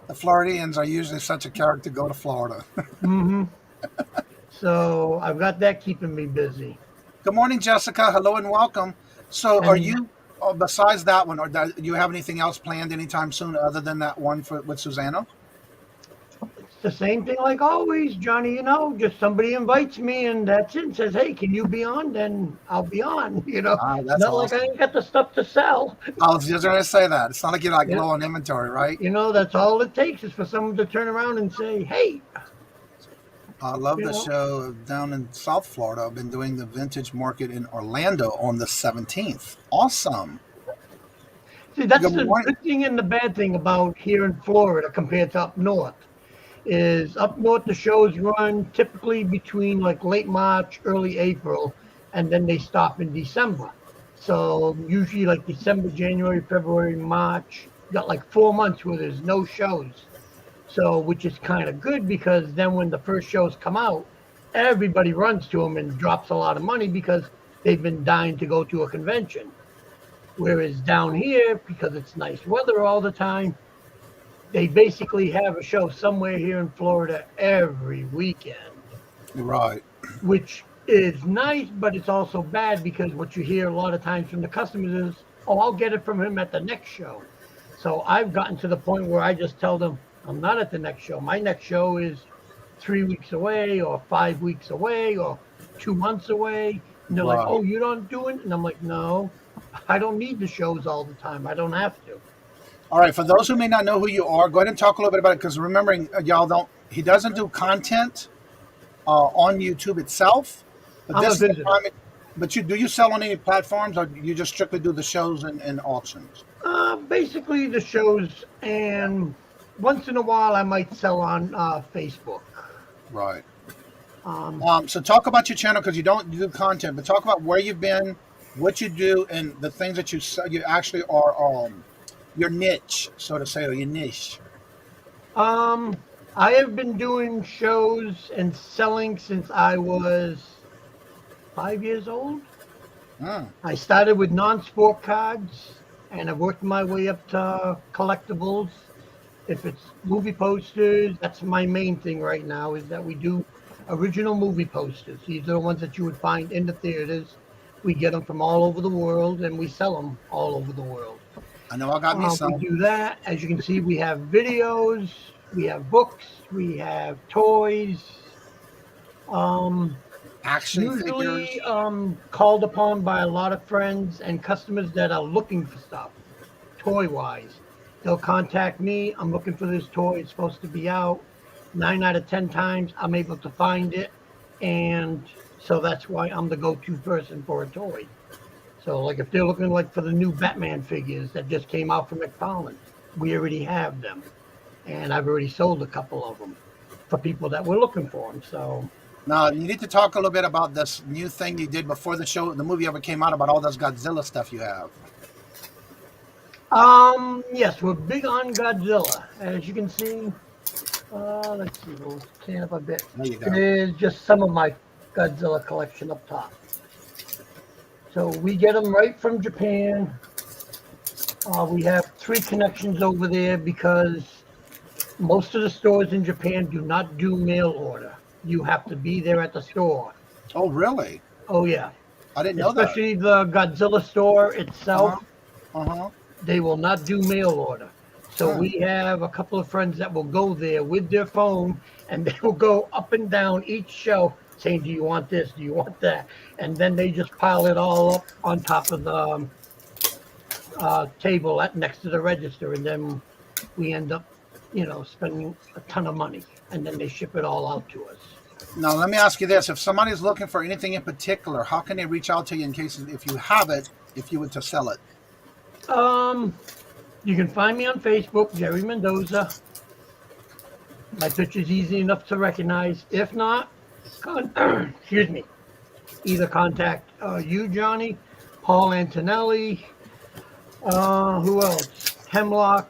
The Floridians are usually such a character. Go to Florida. Mm-hmm. So I've got that keeping me busy. Good morning, Jessica. Hello and welcome. So are you, besides that one, or do you have anything else planned anytime soon other than that one with Susanna? It's the same thing like always, Johnny. You know, just somebody invites me and that's it. And says, hey, can you be on? Then I'll be on. You know, that's not awesome. like I ain't got the stuff to sell. I was just going to say that. It's not like you're like low on inventory, right? You know, that's all it takes is for someone to turn around and say, hey. I love the show down in South Florida. I've been doing the vintage market in Orlando on the 17th. Awesome. See, that's the good thing and the bad thing about here in Florida compared to up north. Is up north the shows run typically between like late March, early April, and then they stop in December. So usually like December, January, February, March, you got like 4 months where there's no shows. So which is kind of good because then when the first shows come out, everybody runs to them and drops a lot of money because they've been dying to go to a convention. Whereas down here, because it's nice weather all the time, they basically have a show somewhere here in Florida every weekend. Right. Which is nice, but it's also bad because what you hear a lot of times from the customers is, oh, I'll get it from him at the next show. So I've gotten to the point where I just tell them, I'm not at the next show. My next show is 3 weeks away or 5 weeks away or 2 months away. And they're like, oh, you don't do it? And I'm like, no, I don't need the shows all the time. I don't have to. All right, for those who may not know who you are, go ahead and talk a little bit about it because remembering, he doesn't do content on YouTube itself. But this is the time do you sell on any platforms or you just strictly do the shows and auctions? Basically the shows, and once in a while I might sell on Facebook. Right. So talk about your channel because you don't do content, but talk about where you've been, what you do, and the things that you actually are your niche, so to say, or your niche. I have been doing shows and selling since I was 5 years old. I started with non-sport cards, and I've worked my way up to collectibles. If it's movie posters, that's my main thing right now, is that we do original movie posters. These are the ones that you would find in the theaters. We get them from all over the world, and we sell them all over the world. I know I got me some. We do that. As you can see, we have videos, we have books, we have toys. Action Usually figures. Called upon by a lot of friends and customers that are looking for stuff, toy-wise. They'll contact me. I'm looking for this toy. It's supposed to be out. 9 out of 10 times, I'm able to find it. And so that's why I'm the go-to person for a toy. So, like, if they're looking, like, for the new Batman figures that just came out from McFarlane, we already have them. And I've already sold a couple of them for people that were looking for them. So... Now, you need to talk a little bit about this new thing you did before the movie ever came out, about all this Godzilla stuff you have. Yes, we're big on Godzilla. As you can see, let's see, we'll clean up a bit. There you go. There's just some of my Godzilla collection up top. So we get them right from Japan. We have 3 connections over there because most of the stores in Japan do not do mail order. You have to be there at the store. Oh, really? Oh, yeah. I didn't know that. Especially the Godzilla store itself. Uh-huh. They will not do mail order. So we have a couple of friends that will go there with their phone, and they will go up and down each shelf saying, do you want this? Do you want that? And then they just pile it all up on top of the table next to the register. And then we end up, spending a ton of money. And then they ship it all out to us. Now, let me ask you this. If somebody's looking for anything in particular, how can they reach out to you in case, if you have it, if you were to sell it? You can find me on Facebook, Jerry Mendoza. My picture's easy enough to recognize. If not, excuse me, either contact you, Johnny, Paul Antonelli, who else? Hemlock.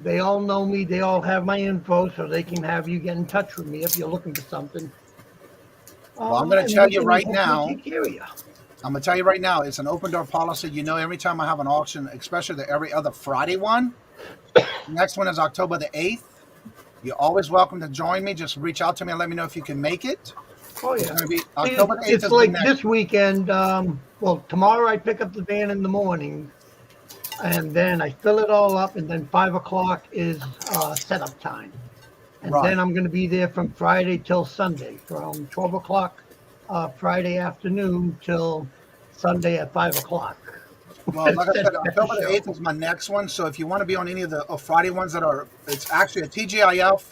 They all know me. They all have my info, so they can have you get in touch with me if you're looking for something. Well, I'm going to tell you right now. Take care of you. I'm going to tell you right now, it's an open door policy. Every time I have an auction, especially the every other Friday one, next one is October the 8th. You're always welcome to join me. Just reach out to me and let me know if you can make it. Oh, yeah. It's going to be October the 8th. It's like this weekend. Well, tomorrow I pick up the van in the morning, and then I fill it all up, and then 5 o'clock is setup time. And then I'm going to be there from Friday till Sunday, from 12 o'clock Friday afternoon till Sunday at 5 o'clock. Well, like I said, October the 8th is my next one. So if you want to be on any of the Friday ones it's actually a TGIF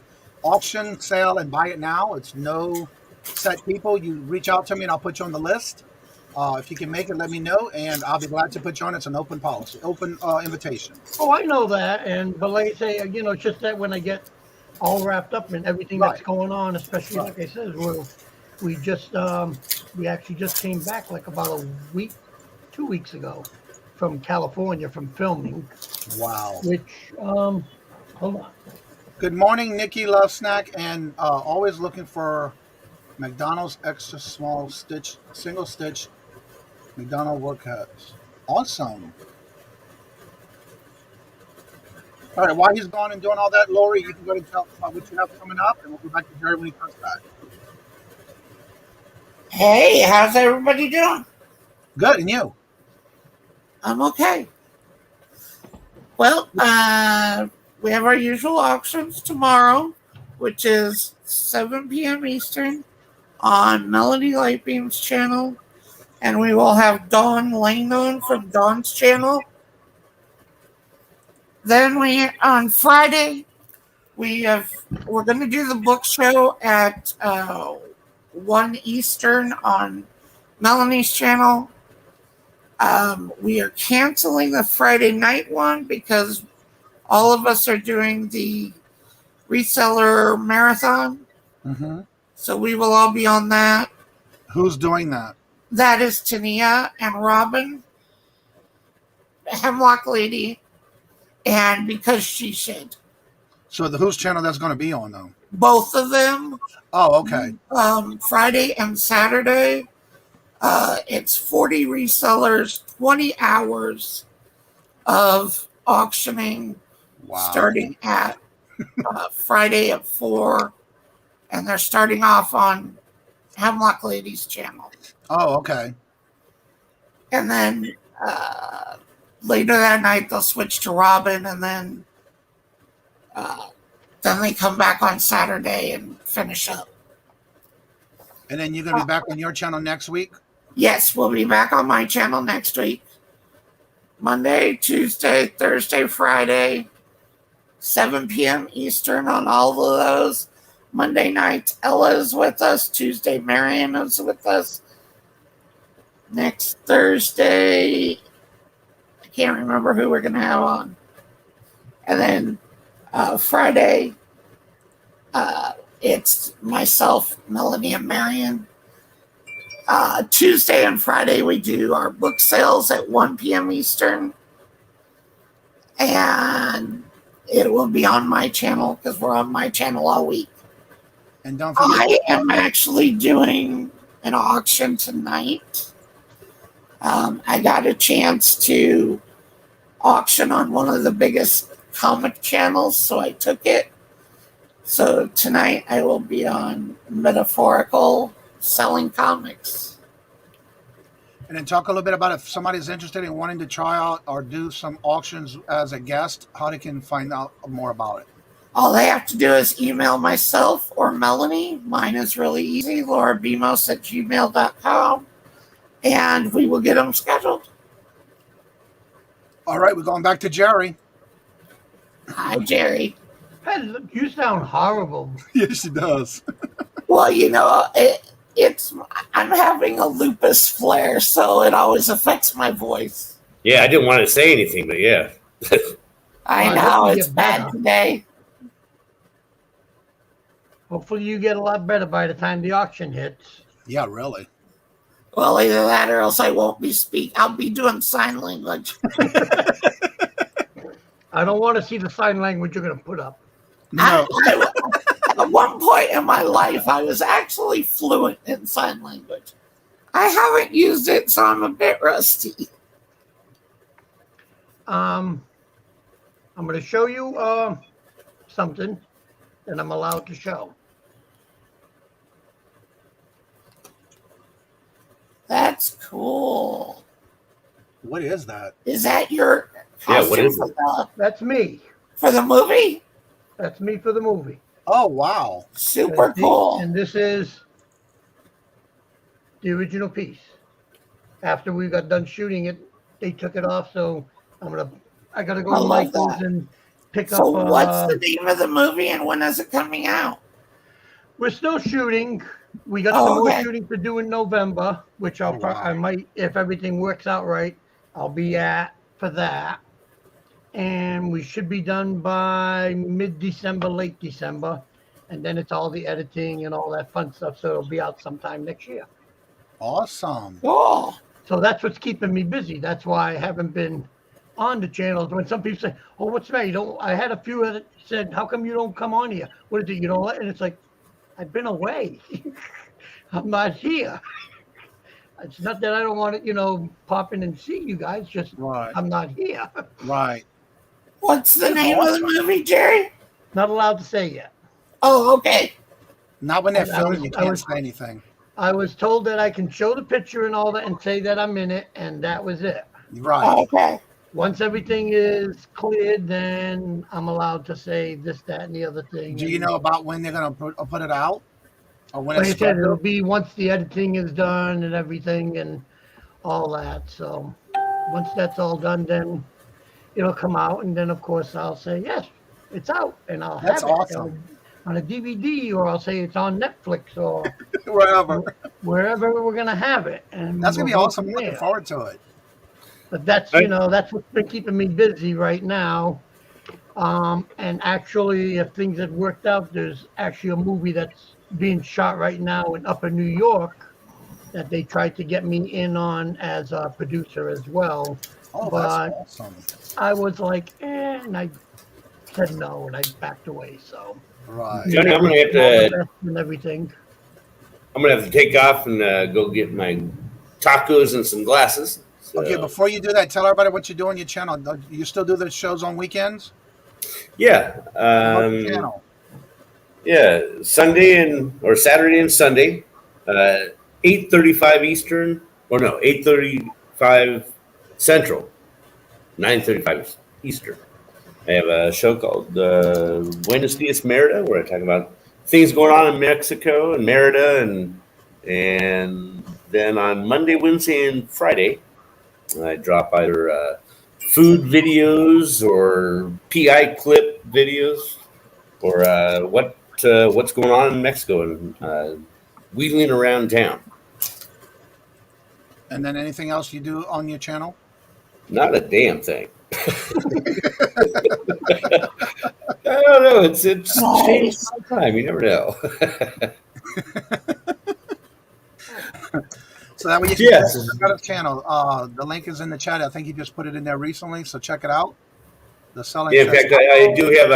auction, sale, and buy it now. It's no set people. You reach out to me and I'll put you on the list. If you can make it, let me know, and I'll be glad to put you on. It's an open policy, open invitation. Oh, I know that, but like I say, it's just that when I get all wrapped up in everything that's going on, especially like I said, we actually just came back like about a week, 2 weeks ago from California from filming. Wow. Which, hold on. Good morning, Nikki Love Snack, and always looking for McDonald's extra small stitch, single stitch McDonald work hats. Awesome. All right, while he's gone and doing all that, Lori, you can go and tell us about what you have coming up, and we'll go back to Jerry when he comes back. Hey, how's everybody doing? Good, and you? I'm okay. Well, we have our usual auctions tomorrow, which is 7 p.m. Eastern on Melody Lightbeam's channel. And we will have Dawn Lane on from Dawn's channel. Then on Friday, we're going to do the book show at 1 Eastern on Melanie's channel. We are canceling the Friday night one because all of us are doing the Reseller marathon. Mm-hmm. So we will all be on that. Who's doing that? That is Tania and Robin, Hemlock Lady, and Because She Should. So whose channel that's going to be on, though? Both of them. Oh, okay. Friday and Saturday. It's 40 resellers, 20 hours of auctioning, starting at Friday at 4 and they're starting off on Hemlock Lady's channel. Oh, okay. And then later that night they'll switch to Robin, and then they come back on Saturday and finish up. And then you're gonna be back on your channel next week? Yes, we'll be back on my channel next week. Monday, Tuesday, Thursday, Friday, 7 p.m. Eastern on all of those. Monday night, Ella's with us. Tuesday, Marion is with us. Next Thursday, I can't remember who we're going to have on. And then Friday, it's myself, Melanie, and Marion. Tuesday and Friday, we do our book sales at 1 p.m. Eastern. And it will be on my channel because we're on my channel all week. And don't forget, I am actually doing an auction tonight. I got a chance to auction on one of the biggest comic channels, so I took it. So tonight I will be on Metaphorical Selling Comics. and then talk a little bit about if somebody's interested in wanting to try out or do some auctions as a guest, how they can find out more about it. All they have to do is email myself or Melanie. Mine is really easy, laurabemos@gmail.com, and we will get them scheduled. All right, we're going back to Jerry. Hi, Jerry. Hey, look, you sound horrible. Yes, she does. Well, I'm having a lupus flare, so it always affects my voice. Yeah, I didn't want to say anything, but yeah. I know, it's bad today. Hopefully you get a lot better by the time the auction hits. Yeah, really. Well, either that or else I won't be speaking. I'll be doing sign language. I don't want to see the sign language you're going to put up. No. At one point in my life, I was actually fluent in sign language. I haven't used it, so I'm a bit rusty. I'm going to show you something that I'm allowed to show. That's cool. What is that? Is that your Yeah, what is it? That's me. For the movie? That's me for the movie. Oh, wow. Super That's cool. And this is the original piece. After we got done shooting it, they took it off, so I gotta go to Michael's and pick up. So what's the name of the movie and when is it coming out? We're still shooting. We got some more shooting to do in November, which I might, if everything works out right, I'll be at for that. And we should be done by mid-December, late December. And then it's all the editing and all that fun stuff. So it'll be out sometime next year. Awesome. Oh. So that's what's keeping me busy. That's why I haven't been on the channels. When some people say, "Oh, what's the matter?" I had a few that said, "How come you don't come on here? What is it? You don't let?" And it's like, I've been away. I'm not here. It's not that I don't want to, pop in and see you guys. Just I'm not here. Right. What's the name of the movie, Jerry? Not allowed to say yet. Oh, okay. Not when they're filming, you can't say anything. I was told that I can show the picture and all that and say that I'm in it, and that was it. Right. Okay. Once everything is cleared, then I'm allowed to say this, that, and the other thing. Do you know about when they're going to put it out? Or when Like I it's said, it'll be once the editing is done and everything and all that. So once that's all done, then it'll come out. And then, of course, I'll say, yes, it's out. And I'll have it on a DVD, or I'll say it's on Netflix or wherever we're going to have it. And that's going to be awesome. I'm looking forward to it. But that's, that's what's been keeping me busy right now. And actually, if things had worked out, there's actually a movie that's being shot right now in Upper New York that they tried to get me in on as a producer as well. Oh, but that's awesome. I was like, and I said no, and I backed away. So, right. Johnny, I'm gonna have to and everything. I'm gonna have to take off and go get my tacos and some glasses. So. Okay, before you do that, tell everybody what you do on your channel. You still do the shows on weekends? Yeah. Channel? Yeah, Saturday and Sunday, 8:35 Eastern, or no, 8:35 Central, 9:35 Eastern. I have a show called Buenos Dias Merida, where I talk about things going on in Mexico and Merida, and then on Monday, Wednesday, and Friday, I drop either food videos or PI clip videos, or what's going on in Mexico and wheeling around town. And then anything else you do on your channel? Not a damn thing. I don't know. It's changed all the time. You never know. So that way you can check out his channel. The link is in the chat. I think he just put it in there recently, so check it out. The selling. Yeah, in fact, I do have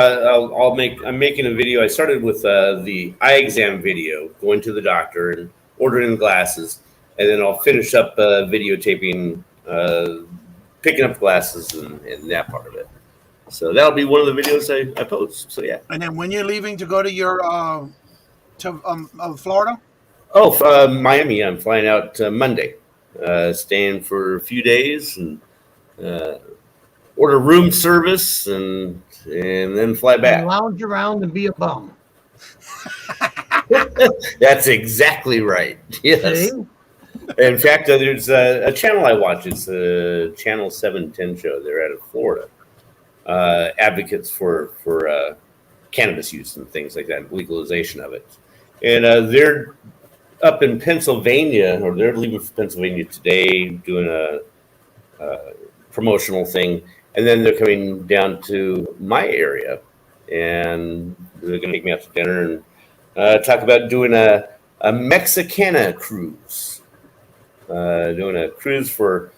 I'm making a video. I started with the eye exam video, going to the doctor and ordering glasses, and then I'll finish up videotaping, picking up glasses and that part of it. So that'll be one of the videos I post. So yeah. And then when you're leaving to go to your Florida? Oh, Miami. I'm flying out Monday, staying for a few days and order room service and then fly back. And lounge around and be a bum. That's exactly right. Yes. See? In fact, there's a channel I watch. It's a Channel 710 show. They're out of Florida. Advocates for cannabis use and things like that, legalization of it. And they're up in Pennsylvania, or they're leaving for Pennsylvania today, doing a promotional thing. And then they're coming down to my area, and they're going to take me out to dinner and talk about doing a Mexicana cruise. Doing a cruise for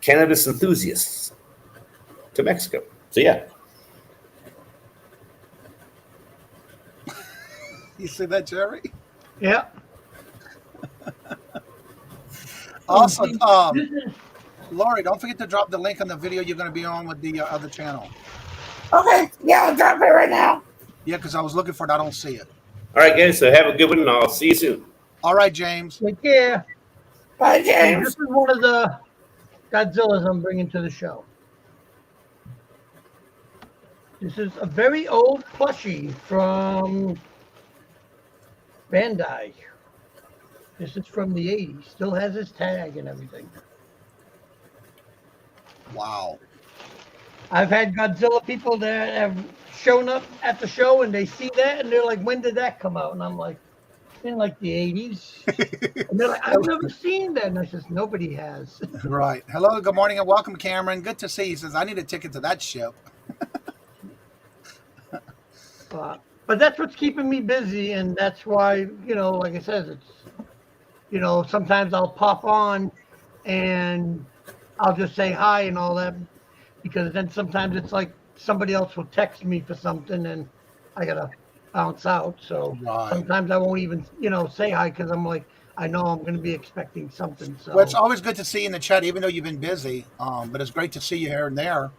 cannabis enthusiasts to Mexico. So yeah. You see that, Jerry? Yeah. Also, Lori, don't forget to drop the link on the video you're going to be on with the other channel. Okay, yeah, I'll drop it right now. Yeah, because I was looking for it. I don't see it. All right, guys. So have a good one, and I'll see you soon. All right, James. Take care. Bye, And James. this is one of the Godzillas I'm bringing to the show. This is a very old plushie from Bandai. This is from the 80s. Still has his tag and everything. Wow. I've had Godzilla people that have shown up at the show and they see that and they're like, when did that come out? And I'm like, in like the 80s. And they're like, I've never seen that. And I says, nobody has. Right. Hello, good morning, and welcome, Cameron. Good to see you. He says, I need a ticket to that ship. But that's what's keeping me busy. And that's why, like I said, it's, sometimes I'll pop on and I'll just say hi and all that. Because then sometimes it's like somebody else will text me for something and I got to bounce out. So sometimes I won't even, say hi because I'm like, I know I'm going to be expecting something. So Well, it's always good to see you in the chat, even though you've been busy. But it's great to see you here and there.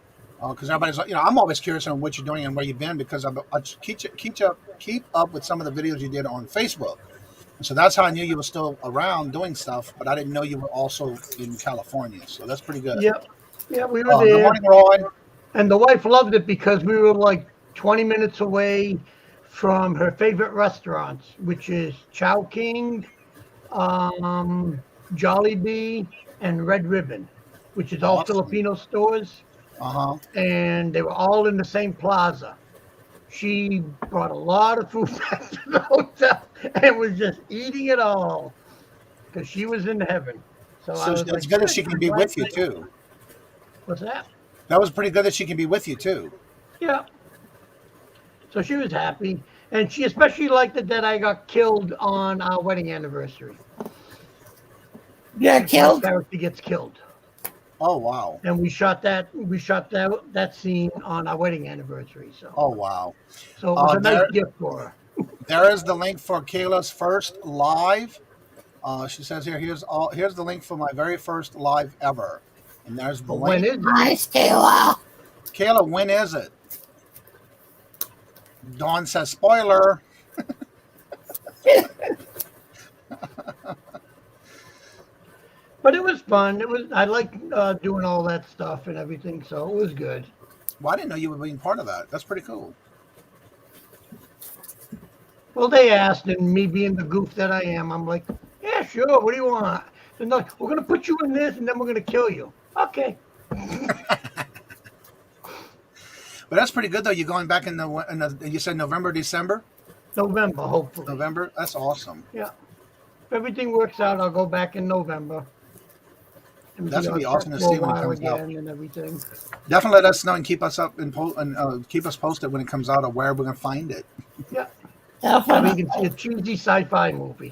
Because everybody's, I'm always curious on what you're doing and where you've been because I keep up with some of the videos you did on Facebook. So that's how I knew you were still around doing stuff, but I didn't know you were also in California. So that's pretty good. Yep. Yeah, we were there. Good morning, Roy. And the wife loved it because we were like 20 minutes away from her favorite restaurants, which is Chow King, Jollibee, and Red Ribbon, which is all Filipino stores. And they were all in the same plaza. She brought a lot of food back to the hotel and was just eating it all because she was in heaven. So I was it's good that she can be with you too. What's that? That was pretty good that she can be with you too. Yeah. So she was happy, and she especially liked it that I got killed on our wedding anniversary. Yeah, killed. Character gets killed. Oh wow! And we shot that scene on our wedding anniversary. So. Oh wow! So it was a nice gift for her. There is the link for Kayla's first live. She says here's the link for my very first live ever. And there's the link. When is it? Nice, Kayla. Kayla, when is it? Dawn says spoiler. But it was fun. I like doing all that stuff and everything, so it was good. Well, I didn't know you were being part of that. That's pretty cool. Well, they asked, and me being the goof that I am, I'm like, yeah, sure. What do you want? They're like, we're gonna put you in this, and then we're gonna kill you. Okay. But that's pretty good, though. You're going back in the you said November, December? November, hopefully. November? That's awesome. Yeah. If everything works out, I'll go back in November. And That's going to be awesome to see when it comes out. And everything. Definitely let us know and keep us up and keep us posted when it comes out of where we're going to find it. Yeah. And we can see a cheesy sci-fi movie.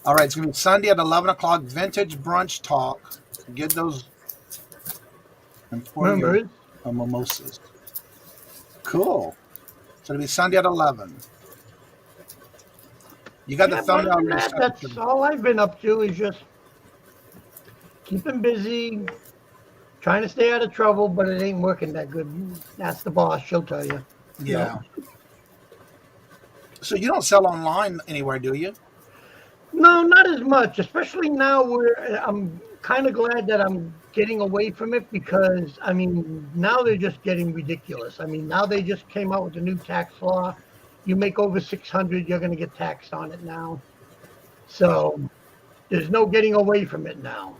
All right. It's going to be Sunday at 11 o'clock, Vintage Brunch Talk. Get those Members. Mimosas. Cool. So it'll be Sunday at 11. You got the thumbnail. That's all I've been up to is just keeping busy, trying to stay out of trouble, but it ain't working that good. That's the boss, she'll tell you. Yeah. So you don't sell online anywhere, do you? No, not as much, especially now where I'm kind of glad that I'm getting away from it because, I mean, now they're just getting ridiculous. I mean, now they just came out with a new tax law. You make over 600, you're going to get taxed on it now. So there's no getting away from it now.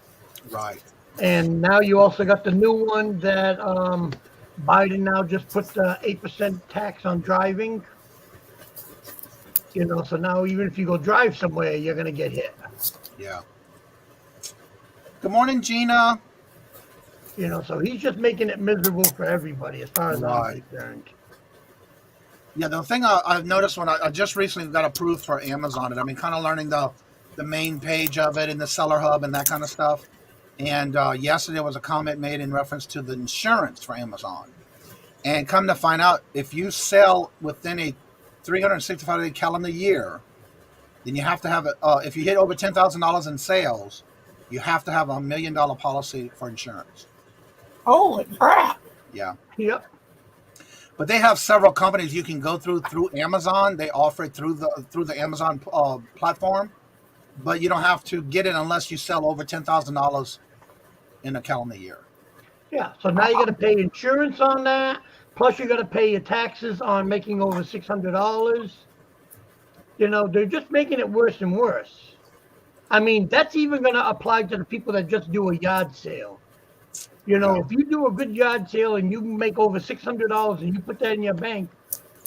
Right. And now you also got the new one that Biden now just put the 8% tax on driving. You know, so now even if you go drive somewhere, you're going to get hit. Yeah. Good morning, Gina. You know, so he's just making it miserable for everybody as far as I'm concerned. Yeah, the thing I've noticed when I just recently got approved for Amazon, and I mean, kind of learning the main page of it and the seller hub and that kind of stuff. And yesterday was a comment made in reference to the insurance for Amazon. And come to find out, if you sell within a 365-day calendar year, then you have to have if you hit over $10,000 in sales, you have to have $1 million policy for insurance. Holy crap! Yeah. Yep. But they have several companies you can go through Amazon. They offer it through the Amazon platform, but you don't have to get it unless you sell over $10,000 in a calendar year. Yeah. So now you got to pay insurance on that. Plus, you got to pay your taxes on making over $600. You know, they're just making it worse and worse. I mean, that's even going to apply to the people that just do a yard sale. You know, if you do a good yard sale and you make over $600 and you put that in your bank,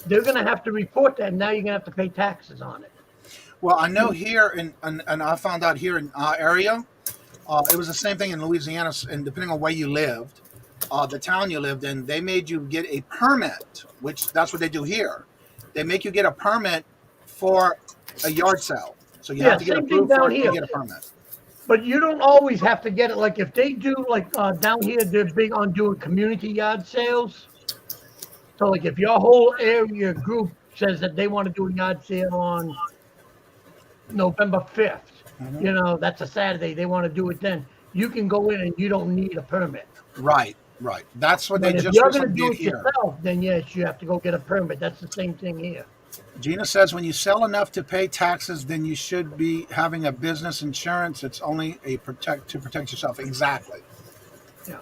they're going to have to report that. And now you're going to have to pay taxes on it. Well, I know here, and I found out here in our area, it was the same thing in Louisiana. And depending on where you lived, the town you lived in, they made you get a permit, which that's what they do here. They make you get a permit for a yard sale. So you have to get approved for it to get a permit. But you don't always have to get it. Like if they do, like down here, they're big on doing community yard sales. So like if your whole area group says that they want to do a yard sale on November 5th, you know, that's a Saturday, they want to do it then, you can go in and you don't need a permit. Right. That's what they just if you're going to do it here. yourself, then yes, you have to go get a permit. That's the same thing here. Gina says when you sell enough to pay taxes, then you should be having a business insurance. It's only to protect yourself. Exactly. Yeah.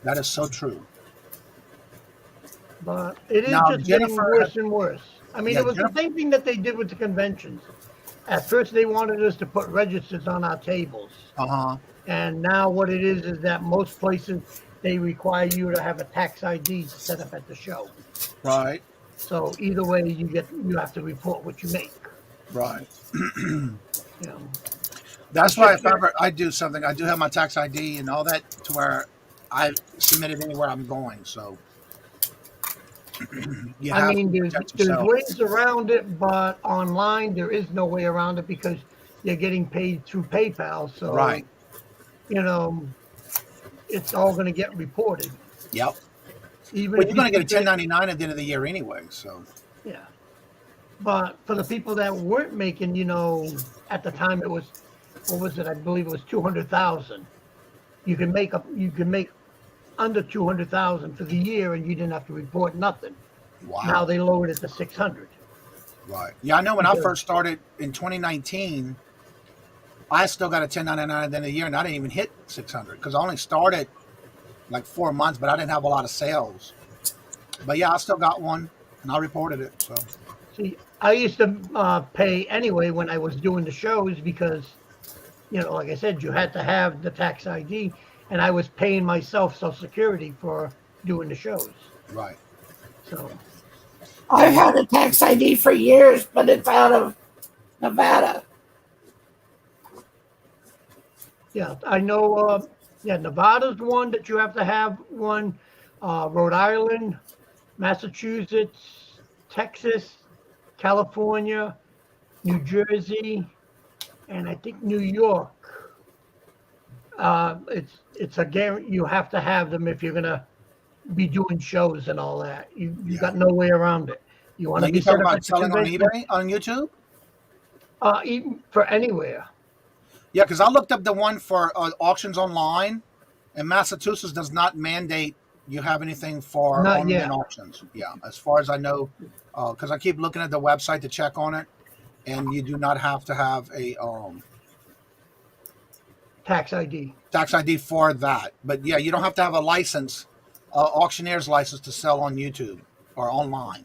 That is so true. But it is Now, just getting worse and worse. I mean, it was the same thing that they did with the conventions. At first, they wanted us to put registers on our tables. And now what it is that most places, they require you to have a tax ID set up at the show. Right. So either way, you have to report what you make. Right. You know. That's why if ever I do something, I do have my tax ID and all that to where I submit it anywhere I'm going. So I mean, there's ways around it, but online there is no way around it because you're getting paid through PayPal. So right. You know, it's all going to get reported. Yep. Even but you're going to get a 1099 at the end of the year anyway, so. Yeah. But for the people that weren't making, you know, at the time it was, what was it? I believe it was 200,000. You can make under 200,000 for the year, and you didn't have to report nothing. Wow. Now they lowered it to 600. Right. Yeah, I know when I first started in 2019, I still got a 1099 at the end of the year, and I didn't even hit 600 because I only started like 4 months, but I didn't have a lot of sales. But yeah, I still got one, and I reported it. So See, I used to pay anyway when I was doing the shows because, like I said, you had to have the tax ID, and I was paying myself Social Security for doing the shows. right. So I've had a tax ID for years, but it's out of Nevada. yeah, I know. Nevada's one that you have to have one. Rhode Island, Massachusetts, Texas, California, New Jersey, and I think New York. It's a guarantee. You have to have them if you're gonna be doing shows and all that. You got no way around it. You want Now to be you talking set up about at the selling on convention? eBay on YouTube? Even for anywhere. Yeah, because I looked up the one for auctions online, and Massachusetts does not mandate you have anything for Not online yet. auctions. Yeah, as far as I know, because I keep looking at the website to check on it, and you do not have to have a Tax ID. tax ID for that. But yeah, you don't have to have a license, auctioneer's license to sell on YouTube or online.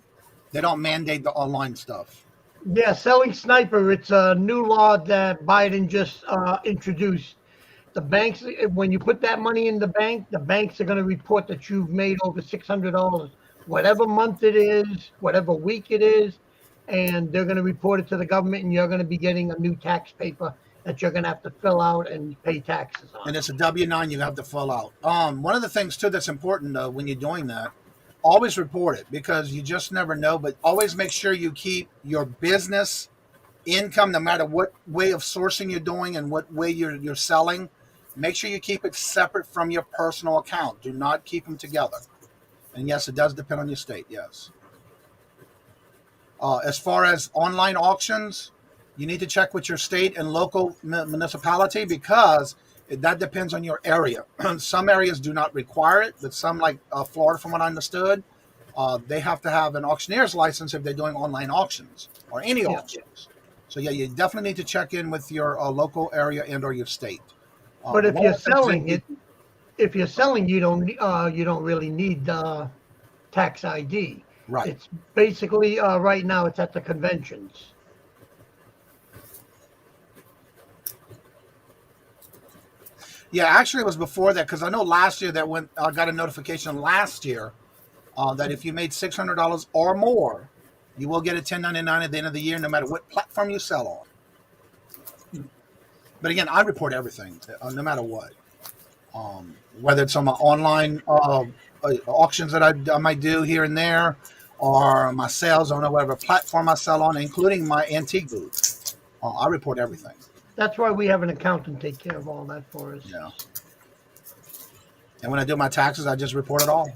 They don't mandate the online stuff. Yeah, selling sniper. It's a new law that Biden just introduced. The banks, when you put that money in the banks are going to report that you've made over $600, whatever month it is, whatever week it is, and they're going to report it to the government, and you're going to be getting a new tax paper that you're going to have to fill out and pay taxes on. And it's a W-9 you have to fill out. One of the things too that's important though when you're doing that, always report it because you just never know. But always make sure you keep your business income, no matter what way of sourcing you're doing and what way you're selling. Make sure you keep it separate from your personal account. Do not keep them together. And yes, it does depend on your state. Yes. As far as online auctions, you need to check with your state and local municipality because that depends on your area. Some areas do not require it, but some, like Florida, from what I understood, they have to have an auctioneer's license if they're doing online auctions or any auctions. So yeah, you definitely need to check in with your local area and or your state. But if you're selling you don't really need the tax ID. Right. It's basically right now it's at the conventions. Yeah, actually, it was before that because I know last year I got a notification last year that if you made $600 or more, you will get a 1099 at the end of the year, no matter what platform you sell on. But again, I report everything, no matter what. Whether it's on my online auctions that I might do here and there, or my sales on whatever platform I sell on, including my antique booth. I report everything. That's why we have an accountant take care of all that for us. Yeah. And when I do my taxes, I just report it all.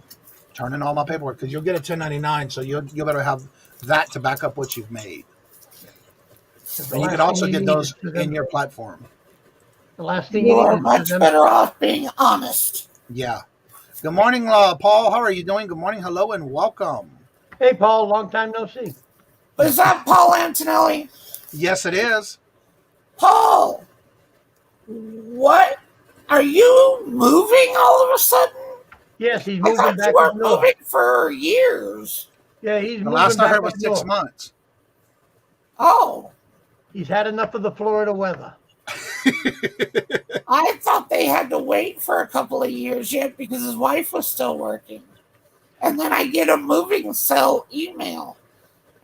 Turn in all my paperwork because you'll get a 1099, so you better have that to back up what you've made. And you can also get those in your platform. The last thing you are much better off being honest. Yeah. Good morning, Paul. How are you doing? Good morning. Hello and welcome. Hey, Paul. Long time no see. Is that Paul Antonelli? Yes, it is. Paul, what? Are you moving all of a sudden? Yes, he's moving back. You were moving for years. Yeah, he's moving. The last I heard was 6 north. months. Oh. He's had enough of the Florida weather. I thought they had to wait for a couple of years yet because his wife was still working. And then I get a moving cell email.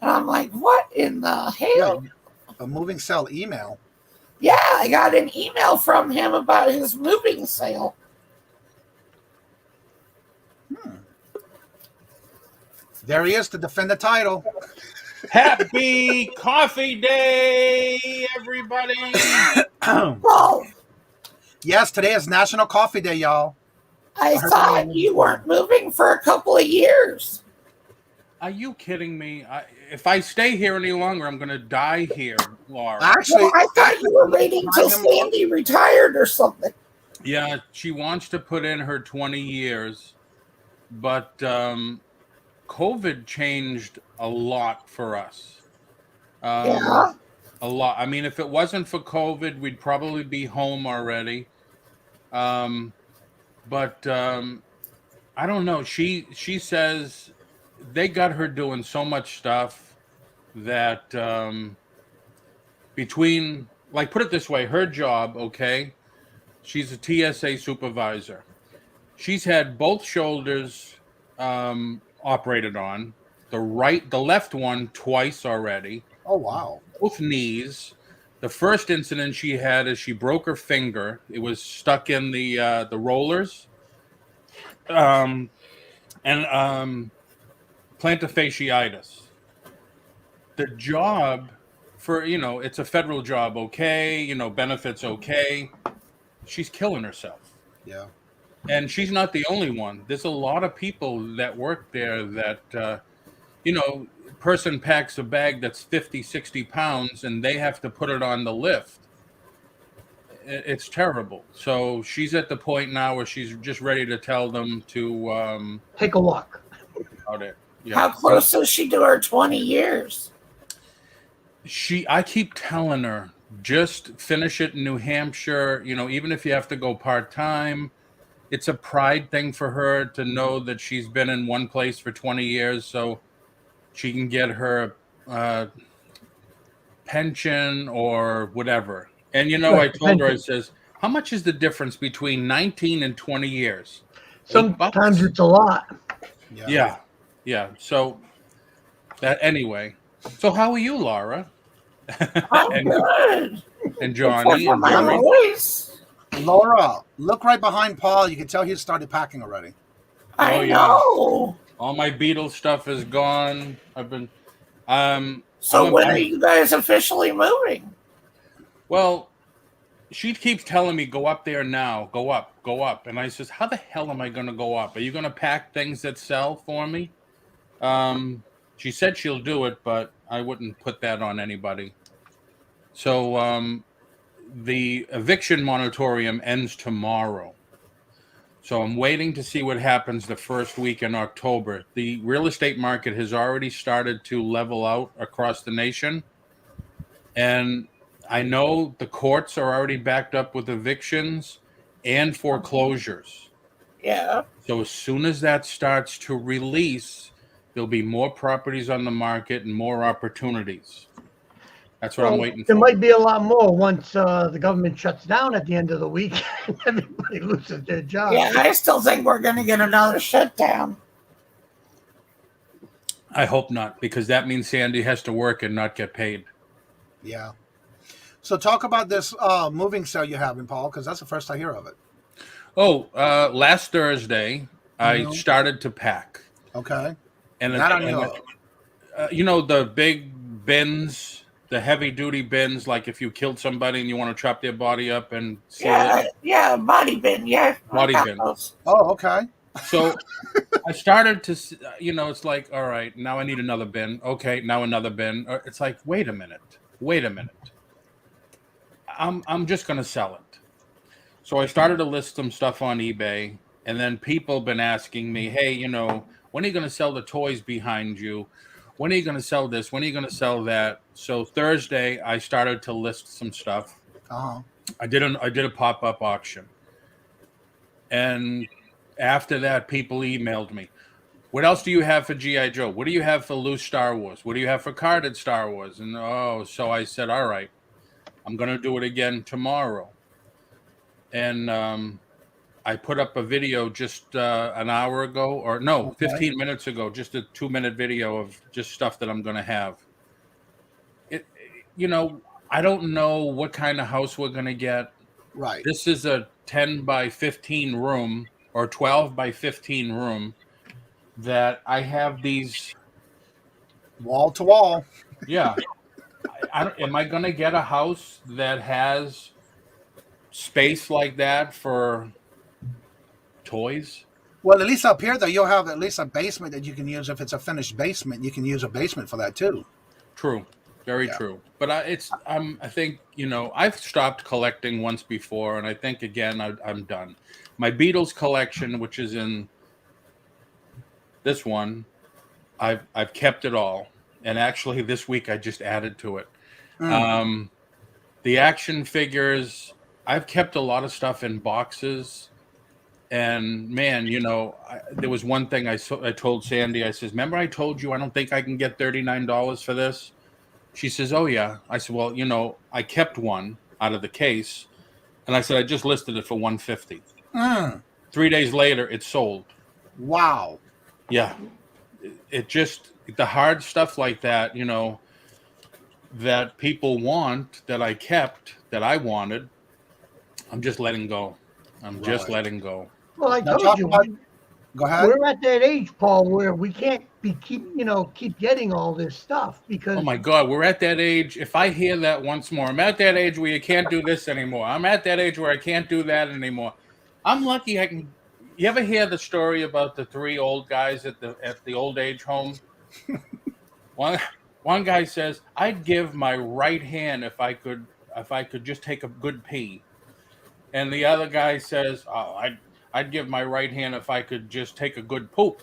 And I'm like, what in the hell? Yeah, a moving cell email? Yeah, I got an email from him about his moving sale. There he is to defend the title. Happy Coffee Day, everybody! Well, yes, today is National Coffee Day, y'all. I thought you weren't moving for a couple of years. Are you kidding me? If I stay here any longer, I'm going to die here, Laura. Actually, I thought you were waiting until Sandy retired or something. Yeah, she wants to put in her 20 years, but COVID changed a lot for us. Yeah. A lot. I mean, if it wasn't for COVID, we'd probably be home already. But I don't know. She says they got her doing so much stuff that between, like, put it this way, her job, okay, she's a TSA supervisor. She's had both shoulders operated on, the left one twice already. Oh, wow. Both knees. The first incident she had is she broke her finger. It was stuck in the rollers. And plantar fasciitis. The job for, it's a federal job, okay, benefits okay. She's killing herself. Yeah. And she's not the only one. There's a lot of people that work there that, person packs a bag that's 50, 60 pounds and they have to put it on the lift. It's terrible. So she's at the point now where she's just ready to tell them to take a walk. About it. Yeah. How close is she to her 20 years? I keep telling her, just finish it in New Hampshire. Even if you have to go part-time, it's a pride thing for her to know that she's been in one place for 20 years. So she can get her pension or whatever. And, I told her, I says, how much is the difference between 19 and 20 years? Sometimes it's a lot. Yeah. So anyway. So how are you, Laura? I'm good. And Johnny. For my voice. Laura, look right behind Paul. You can tell he started packing already. I know. All my Beatles stuff is gone. I've been. So when are you guys officially moving? Well, she keeps telling me, go up there now. Go up. And I says, how the hell am I going to go up? Are you going to pack things that sell for me? She said she'll do it, but I wouldn't put that on anybody. So the eviction moratorium ends tomorrow. So I'm waiting to see what happens the first week in October. The real estate market has already started to level out across the nation. And I know the courts are already backed up with evictions and foreclosures. Yeah. So as soon as that starts to release, there'll be more properties on the market and more opportunities. That's what I'm waiting for. There might be a lot more once the government shuts down at the end of the week and everybody loses their job. Yeah, I still think we're going to get another shutdown. I hope not, because that means Sandy has to work and not get paid. Yeah. So talk about this moving sale you have in Paul, because that's the first I hear of it. Oh, last Thursday, I started to pack. Okay. And that I know. The big bins, the heavy duty bins, like if you killed somebody and you want to chop their body up and seal it. Yeah, body bin, yeah. Body bin. Oh, okay. So I started to, it's like, all right, now I need another bin. Okay, now another bin. It's like, wait a minute. I'm just going to sell it. So I started to list some stuff on eBay, and then people been asking me, hey, when are you going to sell the toys behind you? When are you going to sell this? When are you going to sell that? So Thursday, I started to list some stuff. Uh-huh. I did a pop-up auction. And after that, people emailed me. What else do you have for G.I. Joe? What do you have for loose Star Wars? What do you have for carded Star Wars? And so I said, all right, I'm going to do it again tomorrow. And I put up a video just an hour ago, 15 minutes ago, just a 2-minute video of just stuff that I'm going to have. I don't know what kind of house we're going to get. Right. This is a 10 by 15 room or 12 by 15 room that I have these wall to wall. Yeah. Am I going to get a house that has space like that for toys? Well, at least up here, though, you'll have at least a basement that you can use. If it's a finished basement, you can use a basement for that too. True, very true. But I think I've stopped collecting once before, and I think again I'm done. My Beatles collection, which is in this one, I've kept it all. and actually this week I just added to it. The action figures, I've kept a lot of stuff in boxes, and man, there was one thing I told Sandy. I says, remember I told you I don't think I can get $39 for this? She says, oh yeah. I said, well, I kept one out of the case, and I said I just listed it for $150. 3 days later, it sold. Wow. Yeah. It just, the hard stuff like that, that people want, that I kept, that I wanted, I'm just letting go. I'm just letting go. Well, I told you. Go ahead. We're at that age, Paul, where we can't keep getting all this stuff because. Oh my God, we're at that age. If I hear that once more, I'm at that age where you can't do this anymore. I'm at that age where I can't do that anymore. I'm lucky I can. You ever hear the story about the 3 old guys at the old age home? One guy says, "I'd give my right hand if I could just take a good pee," and the other guy says, "Oh, I'd give my right hand if I could just take a good poop,"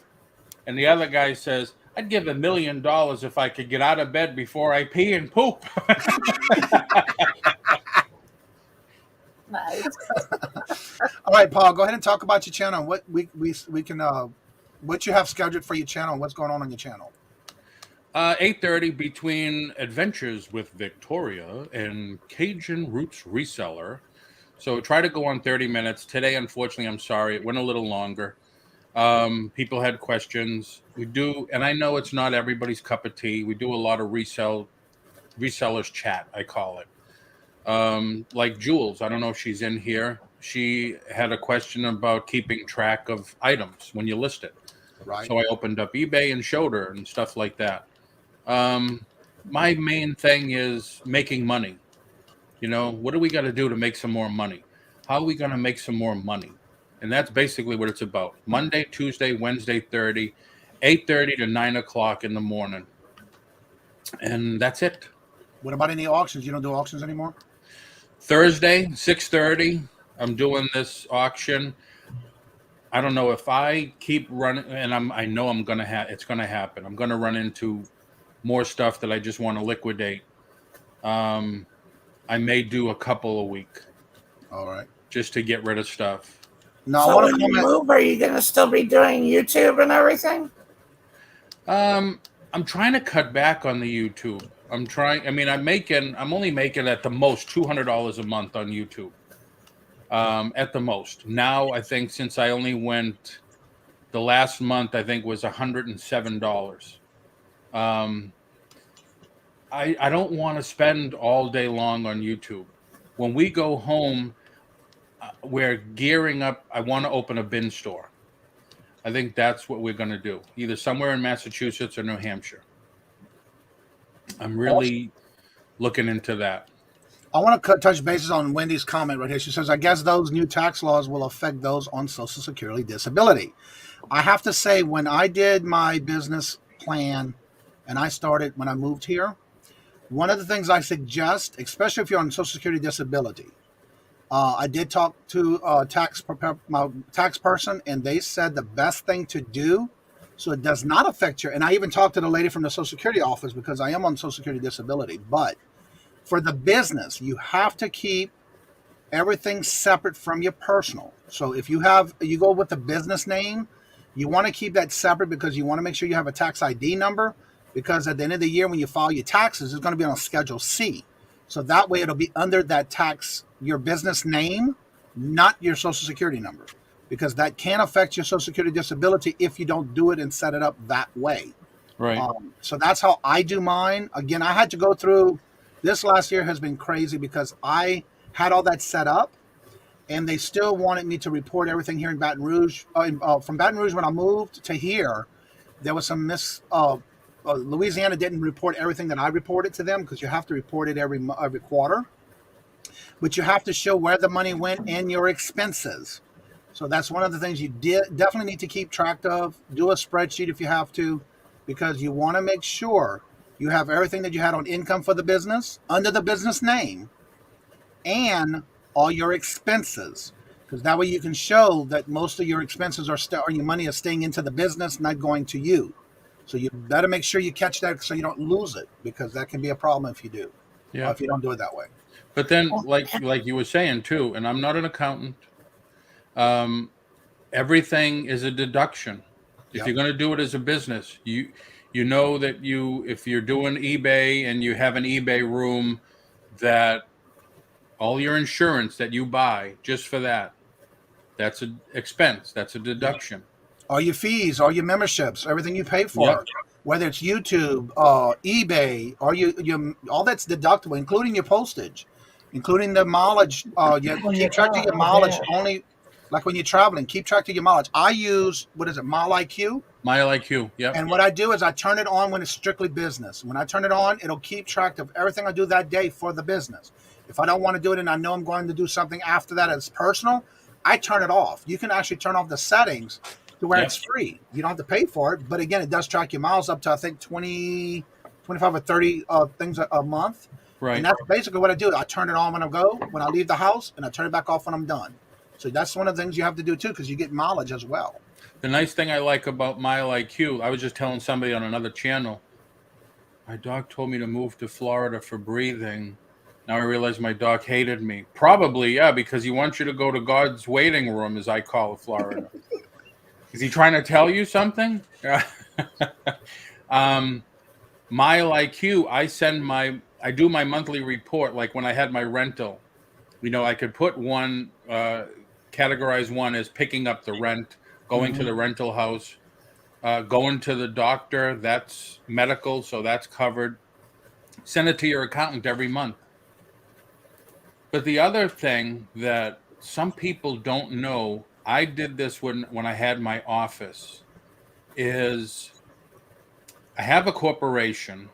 and the other guy says, "I'd give $1 million if I could get out of bed before I pee and poop." Nice. All right, Paul, go ahead and talk about your channel. What we can what you have scheduled for your channel. What's going on your channel? 8:30 between Adventures with Victoria and Cajun Roots Reseller. So try to go on 30 minutes. Today, unfortunately, I'm sorry, it went a little longer. People had questions. We do, and I know it's not everybody's cup of tea. We do a lot of resellers chat, I call it. Like Jules, I don't know if she's in here. She had a question about keeping track of items when you list it. Right. So I opened up eBay and showed her and stuff like that. My main thing is making money. What do we got to do to make some more money? How are we going to make some more money? And that's basically what it's about. Monday, Tuesday, Wednesday, 8:30 to 9 o'clock in the morning. And that's it. What about any auctions? You don't do auctions anymore? Thursday, 6:30, I'm doing this auction. I don't know if I keep running, and I know I'm going to it's going to happen. I'm going to run into more stuff that I just want to liquidate. I may do a couple a week. All right. Just to get rid of stuff. No, so when you move, are you going to still be doing YouTube and everything? I'm trying to cut back on the YouTube. I'm only making at the most $200 a month on YouTube. At the most. Now, I think since I only went the last month, I think was $107. I don't want to spend all day long on YouTube. When we go home, we're gearing up. I want to open a bin store. I think that's what we're going to do, either somewhere in Massachusetts or New Hampshire. I'm really looking into that. I want to touch bases on Wendy's comment right here. She says, I guess those new tax laws will affect those on Social Security disability. I have to say, when I did my business plan and I started when I moved here, one of the things I suggest, especially if you're on Social Security disability, I did talk to my tax person, and they said the best thing to do so it does not affect and I even talked to the lady from the Social Security office because I am on Social Security disability, but for the business, you have to keep everything separate from your personal. So if you go with the business name, you want to keep that separate because you want to make sure you have a tax ID number, because at the end of the year when you file your taxes, it's going to be on Schedule C. So that way it'll be under that tax, your business name, not your Social Security number, because that can affect your Social Security disability if you don't do it and set it up that way. Right. So that's how I do mine. Again, I had to go through, this last year has been crazy because I had all that set up and they still wanted me to report everything here in Baton Rouge. From Baton Rouge, when I moved to here, there was some Louisiana didn't report everything that I reported to them because you have to report it every quarter. But you have to show where the money went and your expenses. So that's one of the things you definitely need to keep track of. Do a spreadsheet if you have to, because you want to make sure you have everything that you had on income for the business under the business name and all your expenses, because that way you can show that most of your expenses or your money is staying into the business, not going to you. So you better make sure you catch that so you don't lose it, because that can be a problem if you do. Yeah. If you don't do it that way. But then, like you were saying too, and I'm not an accountant. Everything is a deduction. If Yep. you're going to do it as a business, you know that if you're doing eBay and you have an eBay room, that all your insurance that you buy just for that's an expense. That's a deduction. All your fees, all your memberships, everything you pay for, Yep. whether it's YouTube, eBay, or all that's deductible, including your postage, including the mileage. Keep track of your mileage only, like when you're traveling. Keep track of your mileage. I use Mile IQ. Mile IQ, yeah. And what I do is I turn it on when it's strictly business. When I turn it on, it'll keep track of everything I do that day for the business. If I don't want to do it and I know I'm going to do something after that as personal, I turn it off. You can actually turn off the settings to where it's free. You don't have to pay for it. But again, it does track your miles up to, I think, 20, 25 or 30 things a month. Right. And that's basically what I do. I turn it on when I leave the house, and I turn it back off when I'm done. So that's one of the things you have to do too, because you get mileage as well. The nice thing I like about Mile IQ, I was just telling somebody on another channel, my dog told me to move to Florida for breathing. Now I realize my dog hated me. Probably, yeah, because he wants you to go to God's waiting room, as I call it, Florida. Is he trying to tell you something? Mile IQ, I do my monthly report, like when I had my rental. I could put one, categorize one as picking up the rent, going to the rental house, going to the doctor, that's medical, so that's covered. Send it to your accountant every month. But the other thing that some people don't know, I did this when I had my office, is I have a corporation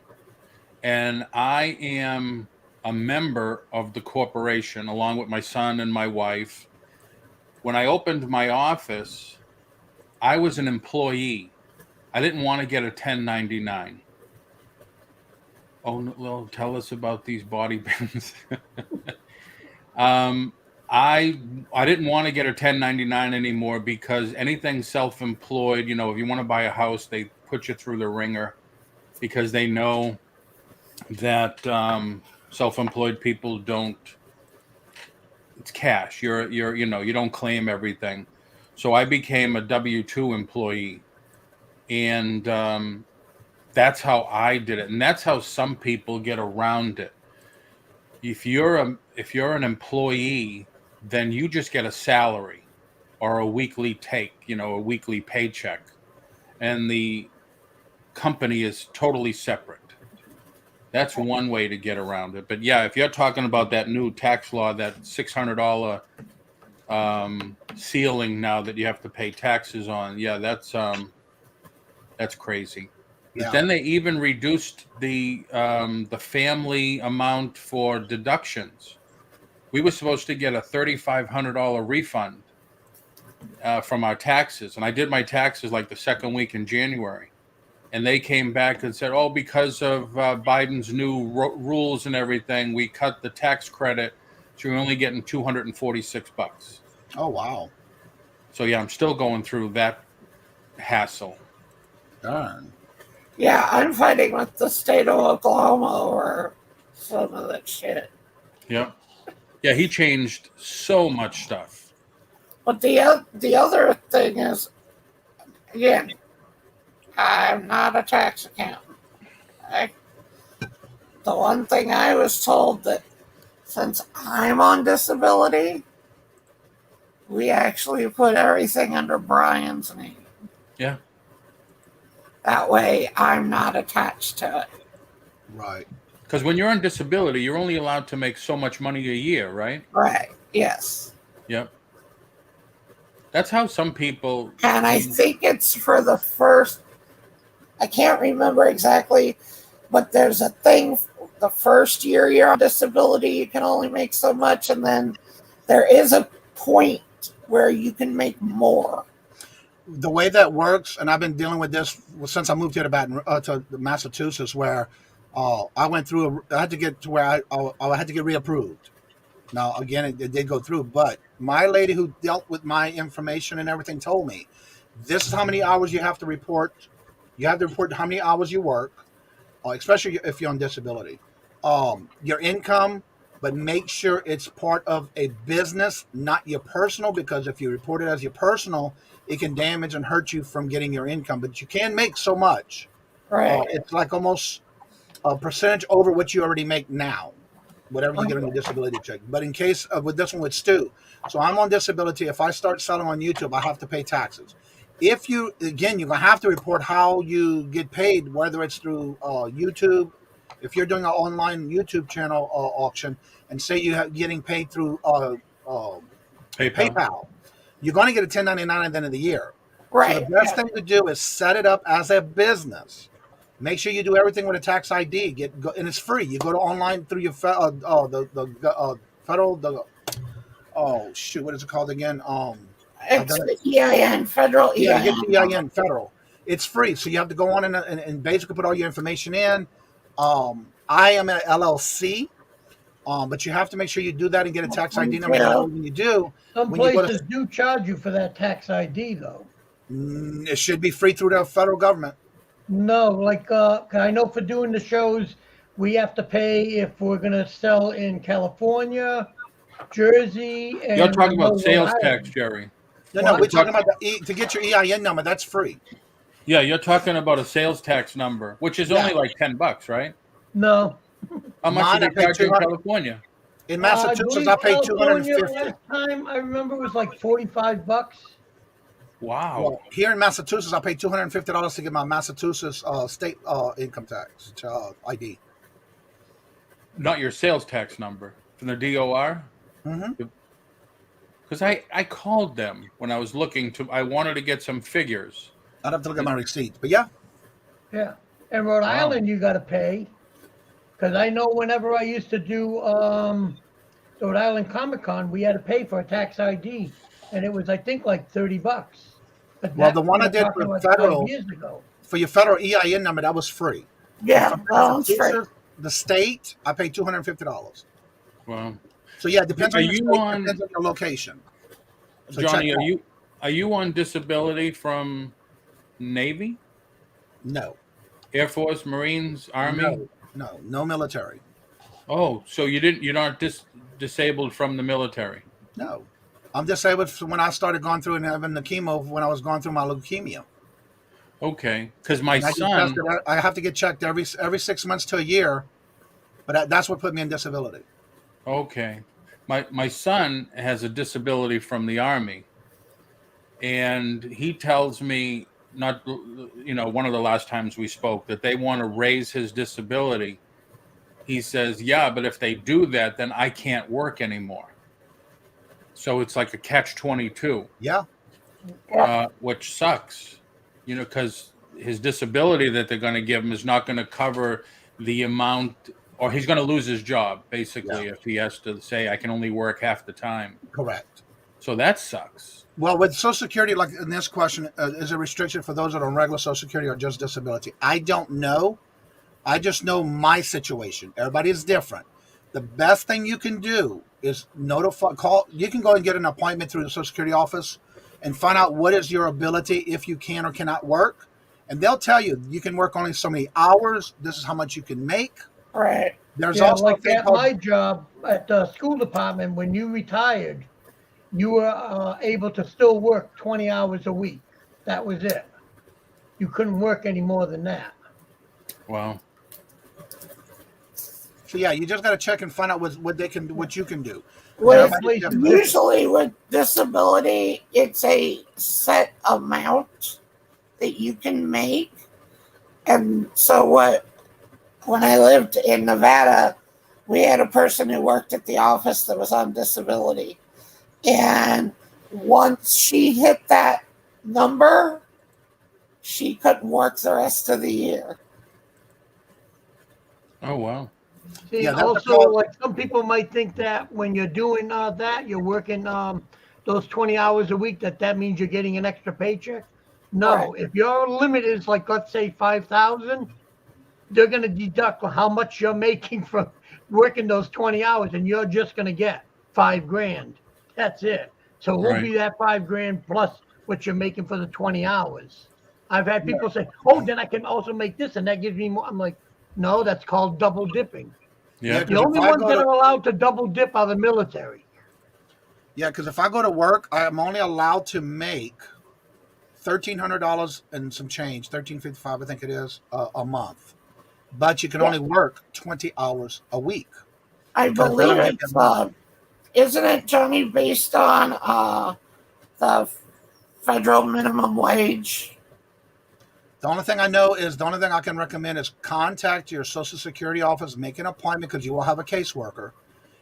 and I am a member of the corporation along with my son and my wife. When I opened my office, I was an employee. I didn't want to get a 1099. Oh, no, well, tell us about these body bins. I didn't want to get a 1099 anymore, because anything self-employed, if you want to buy a house, they put you through the ringer, because they know that self-employed people don't. It's cash. You don't claim everything. So I became a W-2 employee, and that's how I did it, and that's how some people get around it. If you're an employee, then you just get a salary or a weekly a weekly paycheck, and the company is totally separate. That's one way to get around it. But yeah, if you're talking about that new tax law, that $600 ceiling now that you have to pay taxes on, yeah, that's crazy. Yeah. But then they even reduced the family amount for deductions. We were supposed to get a $3,500 refund from our taxes, and I did my taxes like the second week in January. And they came back and said, because of Biden's new rules and everything, we cut the tax credit, so you're only getting $246. Oh, wow. So, yeah, I'm still going through that hassle. Darn. Yeah, I'm fighting with the state of Oklahoma over some of that shit. Yep. Yeah, he changed so much stuff. But the other thing is, again, I'm not a tax accountant. The one thing I was told, that since I'm on disability, we actually put everything under Brian's name. Yeah. That way I'm not attached to it. Right. Because when you're on disability, you're only allowed to make so much money a year, right? Right. Yes. Yep. That's how some people... And I think it's for the first... I can't remember exactly, but there's a thing, the first year you're on disability, you can only make so much, and then there is a point where you can make more. The way that works, and I've been dealing with this since I moved here to Massachusetts, where I went through, I had to get to where I had to get reapproved. Now, again, it did go through, but my lady who dealt with my information and everything told me, this is how many hours you have to report You have to report how many hours you work, especially if you're on disability. Your income, but make sure it's part of a business, not your personal, because if you report it as your personal, it can damage and hurt you from getting your income. But you can make so much. Right. It's like almost a percentage over what you already make now, whatever you get on your disability check. But in case of with this one with Stu, so I'm on disability. If I start selling on YouTube, I have to pay taxes. If you, again, you're going to have to report how you get paid, whether it's through YouTube. If you're doing an online YouTube channel auction and say you're getting paid through PayPal, you're going to get a 1099 at the end of the year. Right. So the best thing to do is set it up as a business. Make sure you do everything with a tax ID. And it's free. You go to online through your federal. What is it called again? It's the EIN, federal EIN. Yeah, get the EIN, federal. It's free, so you have to go on and basically put all your information in. I am an LLC, but you have to make sure you do that and get a tax ID number. When you do, some places do charge you for that tax ID, though. It should be free through the federal government. No, like I know for doing the shows, we have to pay if we're going to sell in California, Jersey, and you're talking about sales tax, Jerry. No, we're talking about to get your EIN number. That's free. Yeah, you're talking about a sales tax number, which is only like $10, right? No. How much do they charge in California? In Massachusetts, I paid $250. Last time I remember it was like $45. Wow. Well, here in Massachusetts, I paid $250 to get my Massachusetts state income tax ID. Not your sales tax number from the DOR? Mm-hmm. Because I called them when I was I wanted to get some figures. I'd have to look at my receipts, but yeah. Yeah. And Rhode Island, you got to pay. Because I know whenever I used to do Rhode Island Comic Con, we had to pay for a tax ID. And it was, I think, like $30. But well, the one I did for federal, years ago. For your federal EIN number, that was free. Yeah, that was free. The state, I paid $250. Wow. So yeah, it depends on your location. So Johnny, are you on disability from Navy? No. Air Force, Marines, Army? No military. Oh, so you're not disabled from the military? No. I'm disabled from when I started going through and having the chemo when I was going through my leukemia. Okay, because my son, I have to get checked every 6 months to a year, but that's what put me in disability. Okay, my son has a disability from the Army, and he tells me one of the last times we spoke that they want to raise his disability. He says, yeah, but if they do that, then I can't work anymore. So it's like a catch-22. Yeah. Which sucks, because his disability that they're going to give him is not going to cover the amount, or he's going to lose his job, basically, if he has to say, I can only work half the time. Correct. So that sucks. Well, with Social Security, like in this question, is a restriction for those that are on regular Social Security or just disability? I don't know. I just know my situation. Everybody is different. The best thing you can do is call. You can go and get an appointment through the Social Security office and find out what is your ability if you can or cannot work. And they'll tell you can work only so many hours. This is how much you can make. Right. There's also like at my job at the school department, when you retired, you were able to still work 20 hours a week. That was it. You couldn't work any more than that. Wow. So yeah, you just got to check and find out what you can do. Usually with disability, it's a set amount that you can make. And so when I lived in Nevada, we had a person who worked at the office that was on disability. And once she hit that number, she couldn't work the rest of the year. Oh, wow. See, also, like some people might think that when you're doing that, you're working those 20 hours a week, that means you're getting an extra paycheck. No, right. If your limit is like, let's say 5,000, they're going to deduct how much you're making from working those 20 hours, and you're just going to get $5,000. That's it. So it will be that $5,000 plus what you're making for the 20 hours. I've had people say, "Oh, then I can also make this, and that gives me more." I'm like, "No, that's called double dipping." Yeah. The only ones that are allowed to double dip are the military. Yeah, because if I go to work, I'm only allowed to make $1,300 and some change, $1,355, I think it is, a month. But you can only work 20 hours a week. I believe it's, isn't it, Johnny, based on the federal minimum wage? The only thing I know is the only thing I can recommend is contact your Social Security office, make an appointment because you will have a caseworker,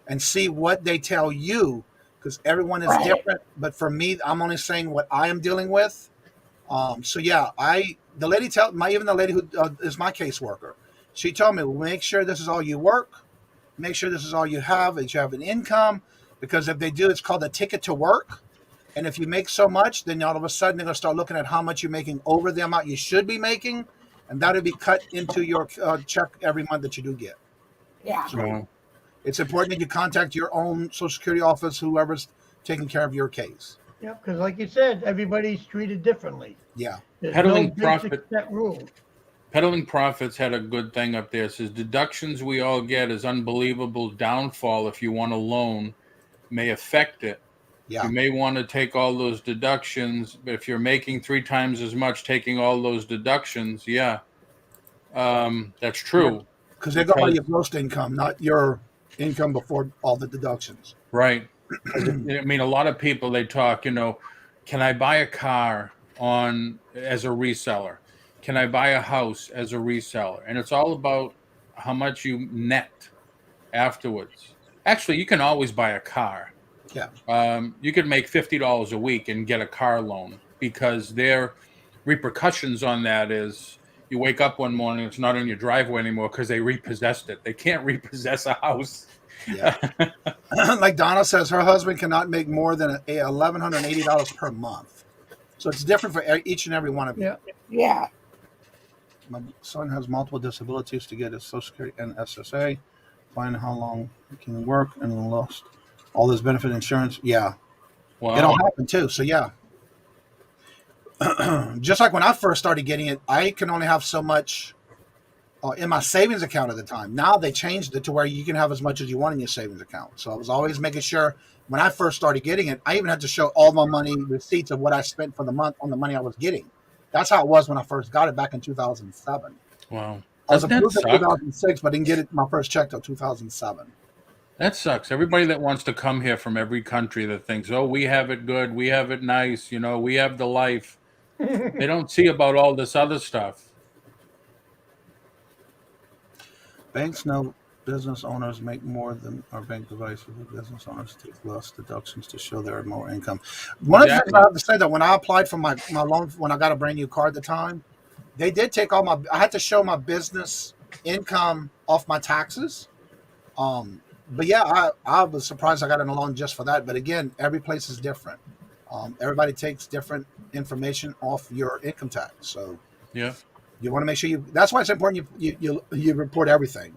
and see what they tell you because everyone is different. But for me, I'm only saying what I am dealing with. So yeah, the lady even the lady who is my caseworker, she told me, make sure this is all you work, make sure this is all you have, that you have an income, because if they do, it's called a ticket to work. And if you make so much, then all of a sudden they're going to start looking at how much you're making over the amount you should be making, and that'll be cut into your check every month that you do get. Yeah. So it's important that you contact your own Social Security office, whoever's taking care of your case. Yeah, because like you said, everybody's treated differently. Yeah. There's Peddling no profit. set rule. Peddling Profits had a good thing up there. It says deductions we all get is unbelievable downfall if you want a loan may affect it. Yeah. You may want to take all those deductions, but if you're making 3 times as much, taking all those deductions, that's true. Because they go by your gross income, not your income before all the deductions. Right. I mean, a lot of people, they talk, can I buy a car as a reseller? Can I buy a house as a reseller? And it's all about how much you net afterwards. Actually, you can always buy a car. Yeah. You could make $50 a week and get a car loan because their repercussions on that is you wake up one morning, it's not in your driveway anymore because they repossessed it. They can't repossess a house. Yeah. Like Donna says, her husband cannot make more than $1,180 per month. So it's different for each and every one of you. Yeah. Yeah. My son has multiple disabilities to get his Social Security and SSA. Find how long he can work and lost all his benefit insurance. Yeah. Wow. It'll happen too. So yeah. Just like when I first started getting it, I can only have so much in my savings account at the time. Now they changed it to where you can have as much as you want in your savings account. So I was always making sure when I first started getting it, I even had to show all my money receipts of what I spent for the month on the money I was getting. That's how it was when I first got it back in 2007. Wow. I was approved in 2006, but didn't get it my first check till 2007. That sucks. Everybody that wants to come here from every country that thinks, oh, we have it good, we have it nice, we have the life. They don't see about all this other stuff. Banks know business owners make more than our bank devices. Business owners take less deductions to show there are more income. One of the things I have to say that when I applied for my loan, when I got a brand new car at the time, they did take I had to show my business income off my taxes. But yeah, I was surprised I got a loan just for that. But again, every place is different. Everybody takes different information off your income tax. So yeah, you want to make sure that's why it's important you report everything.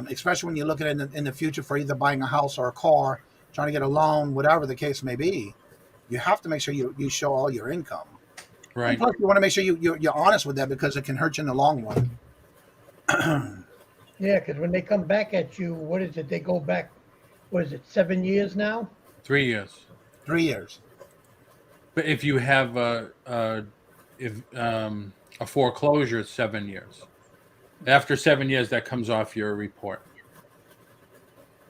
Especially when you're looking in the future for either buying a house or a car, trying to get a loan, whatever the case may be, you have to make sure you show all your income. Right. And plus, you want to make sure you're honest with that because it can hurt you in the long run. Yeah, because when they come back at you, what is it? They go back, 7 years now? 3 years. 3 years. But if you have a foreclosure, it's 7 years. After 7 years, that comes off your report.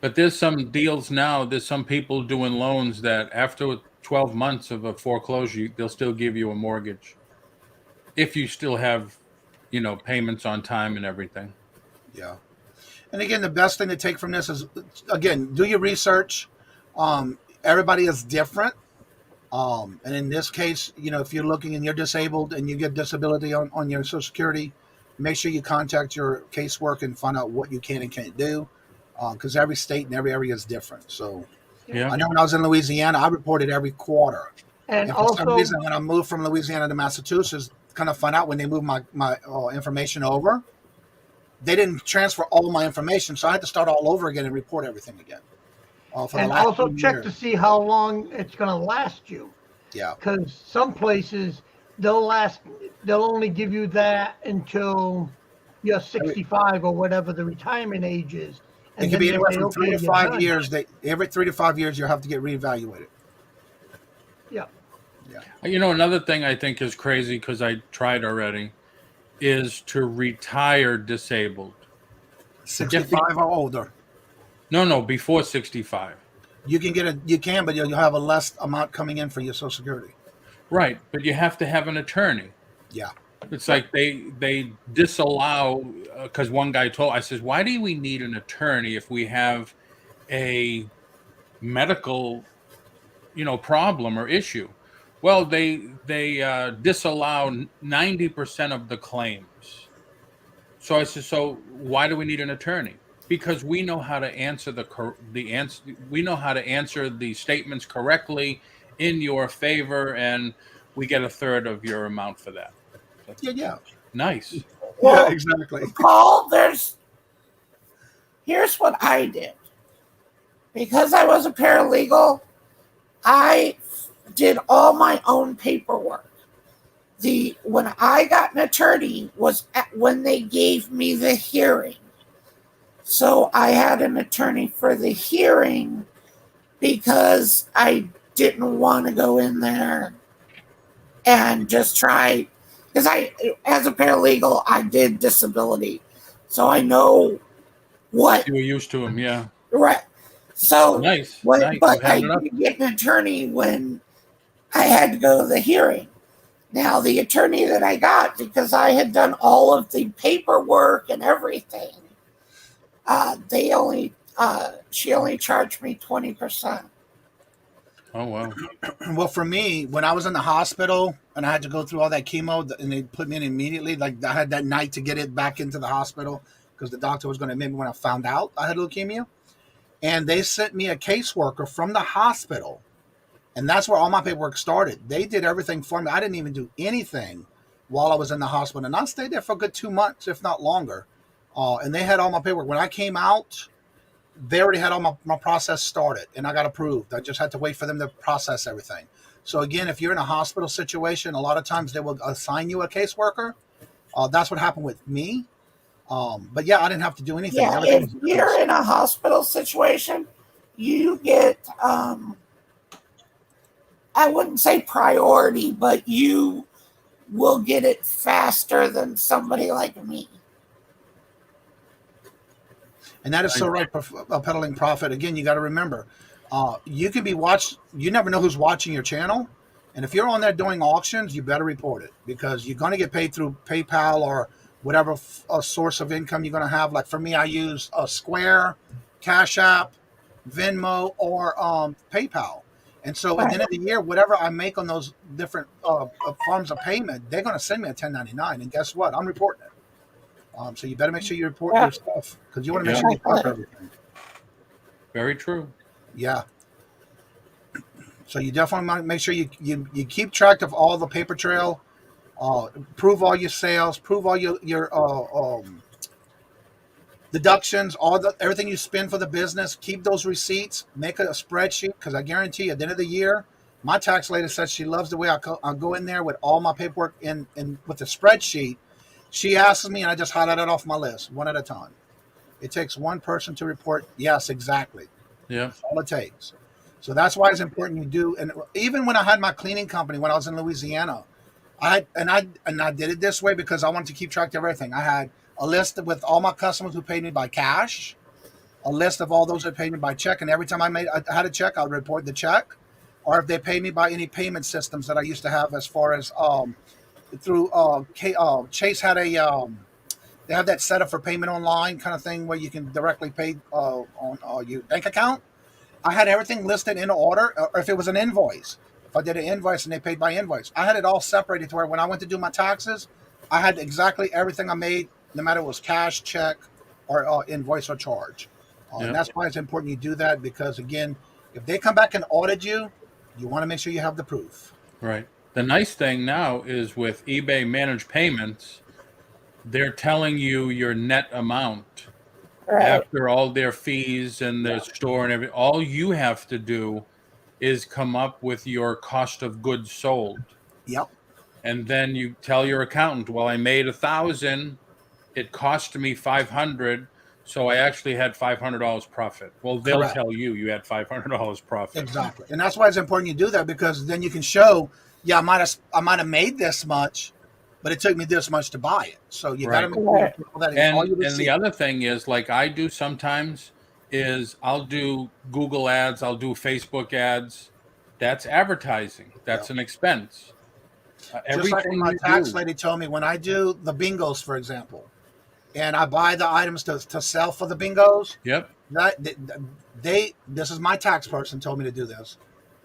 But there's some deals now. There's some people doing loans that after 12 months of a foreclosure, they'll still give you a mortgage. If you still have, payments on time and everything. Yeah. And again, the best thing to take from this is, again, do your research. Everybody is different. And in this case, if you're looking and you're disabled and you get disability on your Social Security, make sure you contact your casework and find out what you can and can't do, because every state and every area is different. So yeah. I know when I was in Louisiana, I reported every quarter. And for also, some reason, when I moved from Louisiana to Massachusetts, kind of find out when they moved my information over, they didn't transfer all my information, so I had to start all over again and report everything again. And also check to see how long it's going to last you. Yeah. Because some places, they'll last they'll only give you that until you're 65 or whatever the retirement age is. It And can then be they anywhere say, from okay, 3 to you're 5 done. years. Every 3 to 5 years, you'll have to get reevaluated. Yeah. You know, another thing I think is crazy because I tried already is to retire disabled. 65 or older. No, before 65. You can, but you'll have a less amount coming in for your Social Security. Right, but you have to have an attorney. Yeah. It's like they disallow, because one guy I says, why do we need an attorney if we have a medical, problem or issue? Well, they disallow 90% of the claims. So I said, so why do we need an attorney? Because we know how to answer we know how to answer the statements correctly in your favor, and we get a third of your amount for that. Yeah. Nice. Well, yeah, exactly. Paul, here's what I did. Because I was a paralegal, I did all my own paperwork. When I got an attorney was when they gave me the hearing. So I had an attorney for the hearing because I didn't want to go in there and just try. Because as a paralegal, I did disability. So I know what. You were used to him, yeah. Right. So, nice. But I did get an attorney when I had to go to the hearing. Now, the attorney that I got, because I had done all of the paperwork and everything, she only charged me 20%. Oh, wow. Well, for me, when I was in the hospital and I had to go through all that chemo and they put me in immediately, like I had that night to get it back into the hospital because the doctor was going to admit me when I found out I had leukemia. And they sent me a caseworker from the hospital. And that's where all my paperwork started. They did everything for me. I didn't even do anything while I was in the hospital. And I stayed there for a good 2 months, if not longer. And they had all my paperwork. When I came out, they already had all my process started. And I got approved. I just had to wait for them to process everything. So again, if you're in a hospital situation, a lot of times they will assign you a caseworker. That's what happened with me. But yeah, I didn't have to do anything. Yeah, if you're in a hospital situation, you get... I wouldn't say priority, but you will get it faster than somebody like me. And that is so right, peddling profit. Again, you got to remember, you can be watched. You never know who's watching your channel. And if you're on there doing auctions, you better report it because you're going to get paid through PayPal or whatever source of income you're going to have. Like for me, I use Square, Cash App, Venmo, or PayPal. And so at the end of the year, whatever I make on those different forms of payment, they're going to send me a 1099. And guess what? I'm reporting it. So you better make sure you report your stuff because you want to make sure you cover everything. Very true. Yeah. So you definitely want to make sure you keep track of all the paper trail, prove all your sales, prove all your deductions, everything you spend for the business. Keep those receipts. Make a spreadsheet because I guarantee you, at the end of the year, my tax lady says she loves the way I go in there with all my paperwork in with the spreadsheet. She asks me, and I just highlight it off my list one at a time. It takes one person to report. Yes, exactly. Yeah, that's all it takes. So that's why it's important you do. And even when I had my cleaning company when I was in Louisiana, I did it this way because I wanted to keep track of everything. I had a list with all my customers who paid me by cash, a list of all those that paid me by check, and every time I had a check, I would report the check, or if they paid me by any payment systems that I used to have, as far as through Chase had they have that setup for payment online kind of thing where you can directly pay on your bank account. I had everything listed in order, or if it was an invoice, if I did an invoice and they paid by invoice, I had it all separated to where when I went to do my taxes, I had exactly everything I made, no matter if it was cash, check, or invoice or charge. And that's why it's important you do that because, again, if they come back and audit you, you want to make sure you have the proof. Right. The nice thing now is with eBay managed payments, they're telling you your net amount after all their fees and their store and everything. All you have to do is come up with your cost of goods sold. Yep. and then you tell your accountant, well, I made 1,000, it cost me 500, so I actually had $500 profit. Well, they'll Correct. tell you had $500 profit. Exactly. And that's why it's important you do that, because then you can show, yeah, I might have made this much, but it took me this much to buy it. So you got to make sure you put that in all your And the other thing is, like I do sometimes, is I'll do Google ads, I'll do Facebook ads. That's advertising. That's an expense. Just like when my tax lady told me, when I do the bingos, for example, and I buy the items to sell for the bingos. Yep. This is my tax person told me to do this,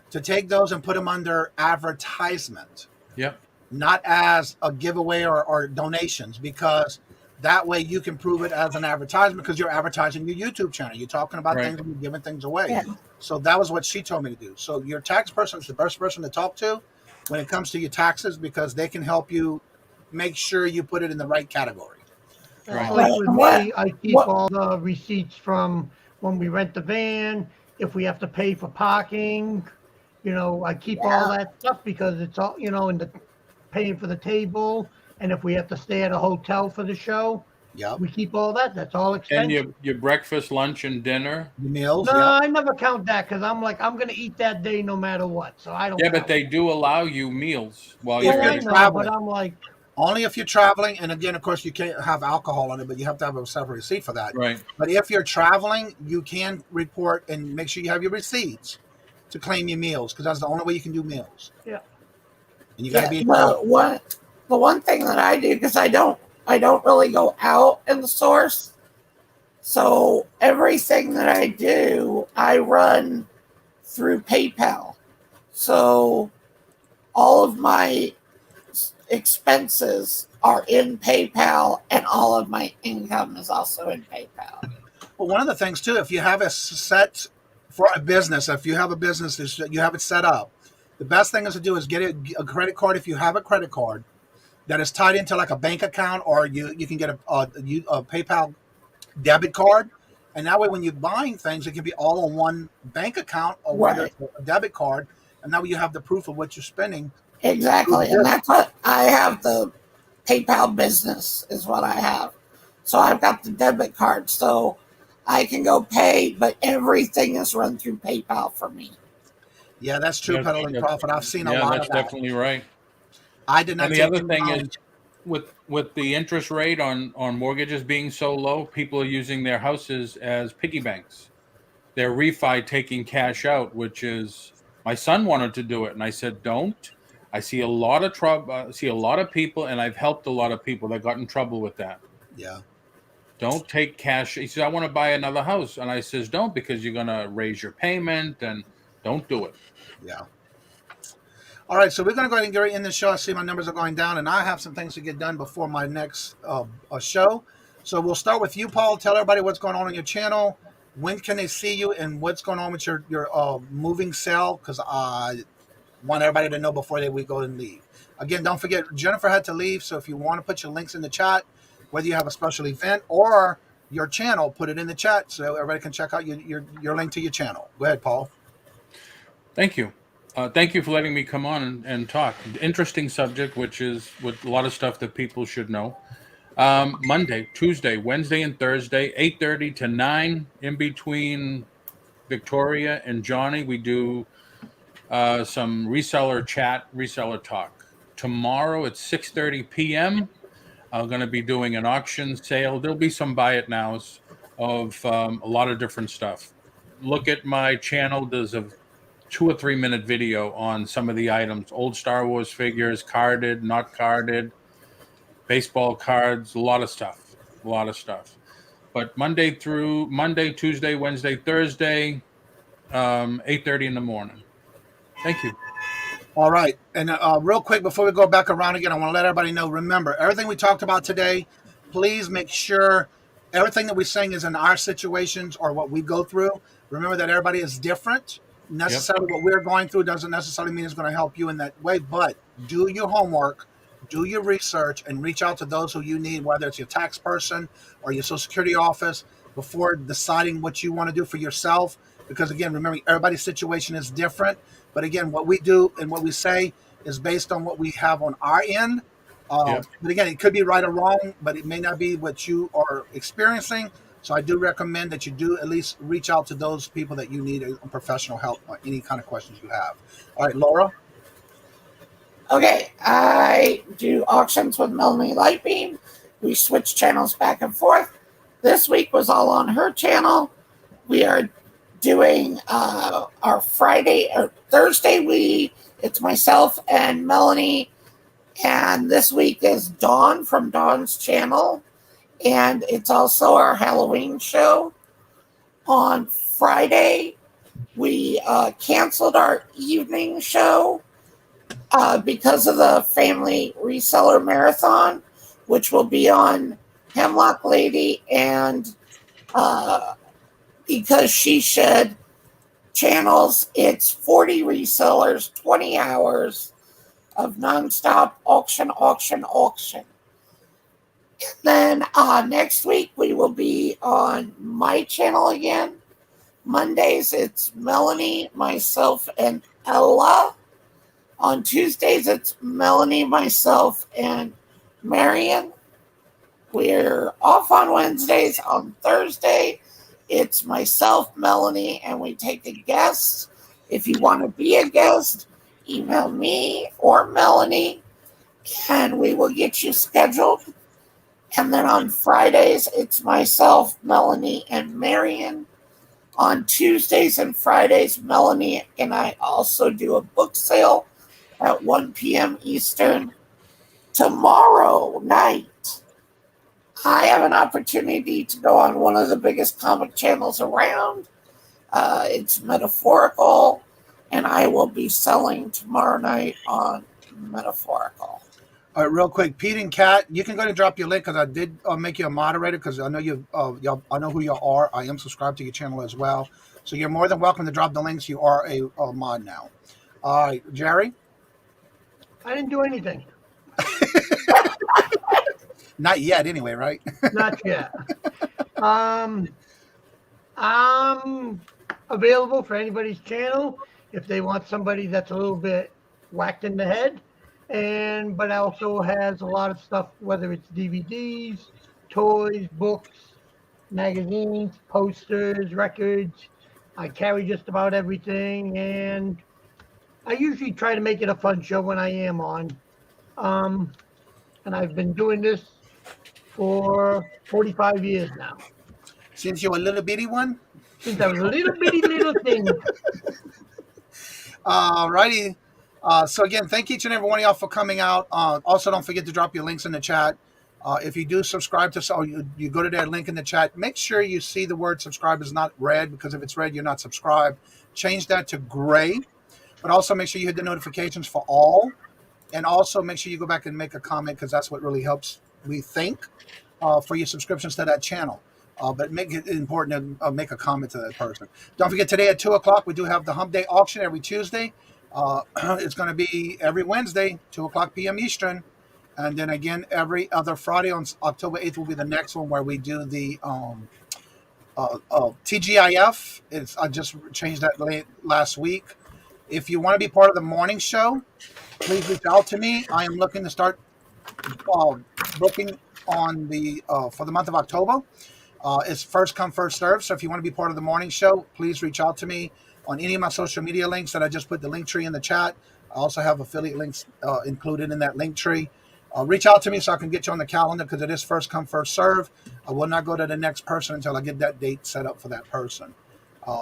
to take those and put them under advertisement. Yep. Not as a giveaway or donations, because that way you can prove it as an advertisement, because you're advertising your YouTube channel. You're talking about things and you're giving things away. Yeah. So that was what she told me to do. So your tax person is the best person to talk to when it comes to your taxes, because they can help you make sure you put it in the right category. Right. Like with me, I keep all the receipts from when we rent the van, if we have to pay for parking, I keep all that stuff, because it's all, and the paying for the table, and if we have to stay at a hotel for the show, we keep all that. That's all expensive. And your breakfast, lunch, and dinner? Your meals? No, I never count that, because I'm going to eat that day no matter what, so I don't but they do allow you meals while you're traveling. But I'm like... Only if you're traveling, and again, of course, you can't have alcohol on it, but you have to have a separate receipt for that. Right. But if you're traveling, you can report and make sure you have your receipts to claim your meals, because that's the only way you can do meals. Yeah. And you got to be. The one thing that I do, because I don't really go out in the source, so everything that I do, I run through PayPal. So all of my expenses are in PayPal, and all of my income is also in PayPal. Well, one of the things too, if you have it set for a business, if you have a business that you have it set up, the best thing is to do is get a credit card. If you have a credit card that is tied into like a bank account, or you can get a PayPal debit card, and that way when you're buying things, it can be all on one bank account, or whether it's a debit card, and that way you have the proof of what you're spending. Exactly, and that's what I have. The PayPal business is what I have. So I've got the debit card, so I can go pay, but everything is run through PayPal for me. Yeah, that's true, peddling profit. I've seen a lot of that. That's definitely right. I did not. And the other thing is, with the interest rate on mortgages being so low, people are using their houses as piggy banks. They're refi taking cash out, which is, my son wanted to do it, and I said, don't. I see a lot of trouble. See a lot of people, and I've helped a lot of people that got in trouble with that. Yeah. Don't take cash. He says, I want to buy another house. And I says, don't, because you're going to raise your payment, and don't do it. Yeah. All right, so we're going to go ahead and get right in the show. I see my numbers are going down, and I have some things to get done before my next show. So we'll start with you, Paul. Tell everybody what's going on your channel. When can they see you, and what's going on with your moving sale? Because I want everybody to know before we go and leave. Again, don't forget, Jennifer had to leave, so if you want to put your links in the chat, whether you have a special event or your channel, put it in the chat so everybody can check out your link to your channel. Go ahead, Paul. Thank you. Thank you for letting me come on and talk. Interesting subject, which is with a lot of stuff that people should know. Monday, Tuesday, Wednesday, and Thursday, 8:30 to 9. In between Victoria and Johnny, we do some reseller chat, reseller talk. Tomorrow at 6:30 p.m., I'm going to be doing an auction sale. There'll be some buy it nows of a lot of different stuff. Look at my channel. There's a 2 or 3 minute video on some of the items: old Star Wars figures, carded, not carded, baseball cards, a lot of stuff. But Monday, Tuesday, Wednesday, Thursday, 8:30 in the morning. Thank you. All right. And real quick, before we go back around again, I want to let everybody know, remember, everything we talked about today, please make sure everything that we're saying is in our situations or what we go through. Remember that everybody is different. Necessarily what we're going through doesn't necessarily mean it's going to help you in that way, but do your homework, do your research, and reach out to those who you need, whether it's your tax person or your Social Security office, before deciding what you want to do for yourself. Because again, remember, everybody's situation is different. But again, what we do and what we say, is based on what we have on our end. Yep. But again, it could be right or wrong, but it may not be what you are experiencing. So I do recommend that you do at least reach out to those people that you need professional help on any kind of questions you have. All right, Laura. Okay, I do auctions with Melanie Lightbeam. We switch channels back and forth. This week was all on her channel. We are doing our Friday or Thursday. It's myself and Melanie, and this week is Dawn from Dawn's channel, and it's also our Halloween show. On Friday, we canceled our evening show because of the family reseller marathon, which will be on Hemlock Lady, and because she shed channels, it's 40 resellers, 20 hours of nonstop auction. And then next week we will be on my channel again. Mondays it's Melanie, myself, and Ella. On Tuesdays it's Melanie, myself, and Marion. We're off on Wednesdays. On Thursday, it's myself, Melanie, and we take a guest. If you want to be a guest, email me or Melanie, and we will get you scheduled. And then on Fridays, it's myself, Melanie, and Marion. On Tuesdays and Fridays, Melanie and I also do a book sale at 1 p.m. Eastern. Tomorrow night, I have an opportunity to go on one of the biggest comic channels around. It's Metaphorical, and I will be selling tomorrow night on Metaphorical. All right, real quick, Pete and Kat, you can go and drop your link because I did make you a moderator because I know I know who you are. I am subscribed to your channel as well, so you're more than welcome to drop the links. You are a mod now. All right, Jerry. I didn't do anything. Not yet, anyway, right? Not yet. I'm available for anybody's channel if they want somebody that's a little bit whacked in the head, but also has a lot of stuff, whether it's DVDs, toys, books, magazines, posters, records. I carry just about everything, and I usually try to make it a fun show when I am on. And I've been doing this for 45 years now. Since you're a little bitty one? Since I was a little bitty little thing. All righty. So again, thank each and every one of y'all for coming out. Also, don't forget to drop your links in the chat. If you do subscribe to us, or you go to that link in the chat, make sure you see the word subscribe is not red, because if it's red, you're not subscribed. Change that to gray. But also make sure you hit the notifications for all. And also make sure you go back and make a comment, because that's what really helps, we think, for your subscriptions to that channel. But make it important to make a comment to that person. Don't forget, today at 2 o'clock, we do have the Hump Day auction every Tuesday. It's going to be every Wednesday, 2 o'clock p.m. Eastern. And then again, every other Friday on October 8th will be the next one where we do the TGIF. I just changed that last week. If you want to be part of the morning show, please reach out to me. I am looking to start booking on for the month of October. It's first come, first serve. So if you want to be part of the morning show, please reach out to me on any of my social media links that I just put the link tree in the chat. I also have affiliate links included in that link tree. Reach out to me so I can get you on the calendar, because it is first come, first serve. I will not go to the next person until I get that date set up for that person.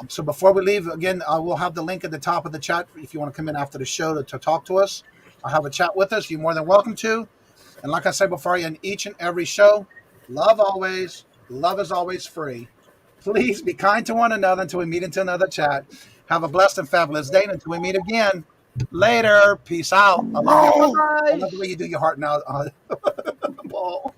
So before we leave, again, I will have the link at the top of the chat if you want to come in after the show to talk to us. I'll have a chat with us. You're more than welcome to. And like I said before, in each and every show, love always. Love is always free. Please be kind to one another until we meet into another chat. Have a blessed and fabulous day until we meet again. Later. Peace out. I love the way you do your heart now. Ball.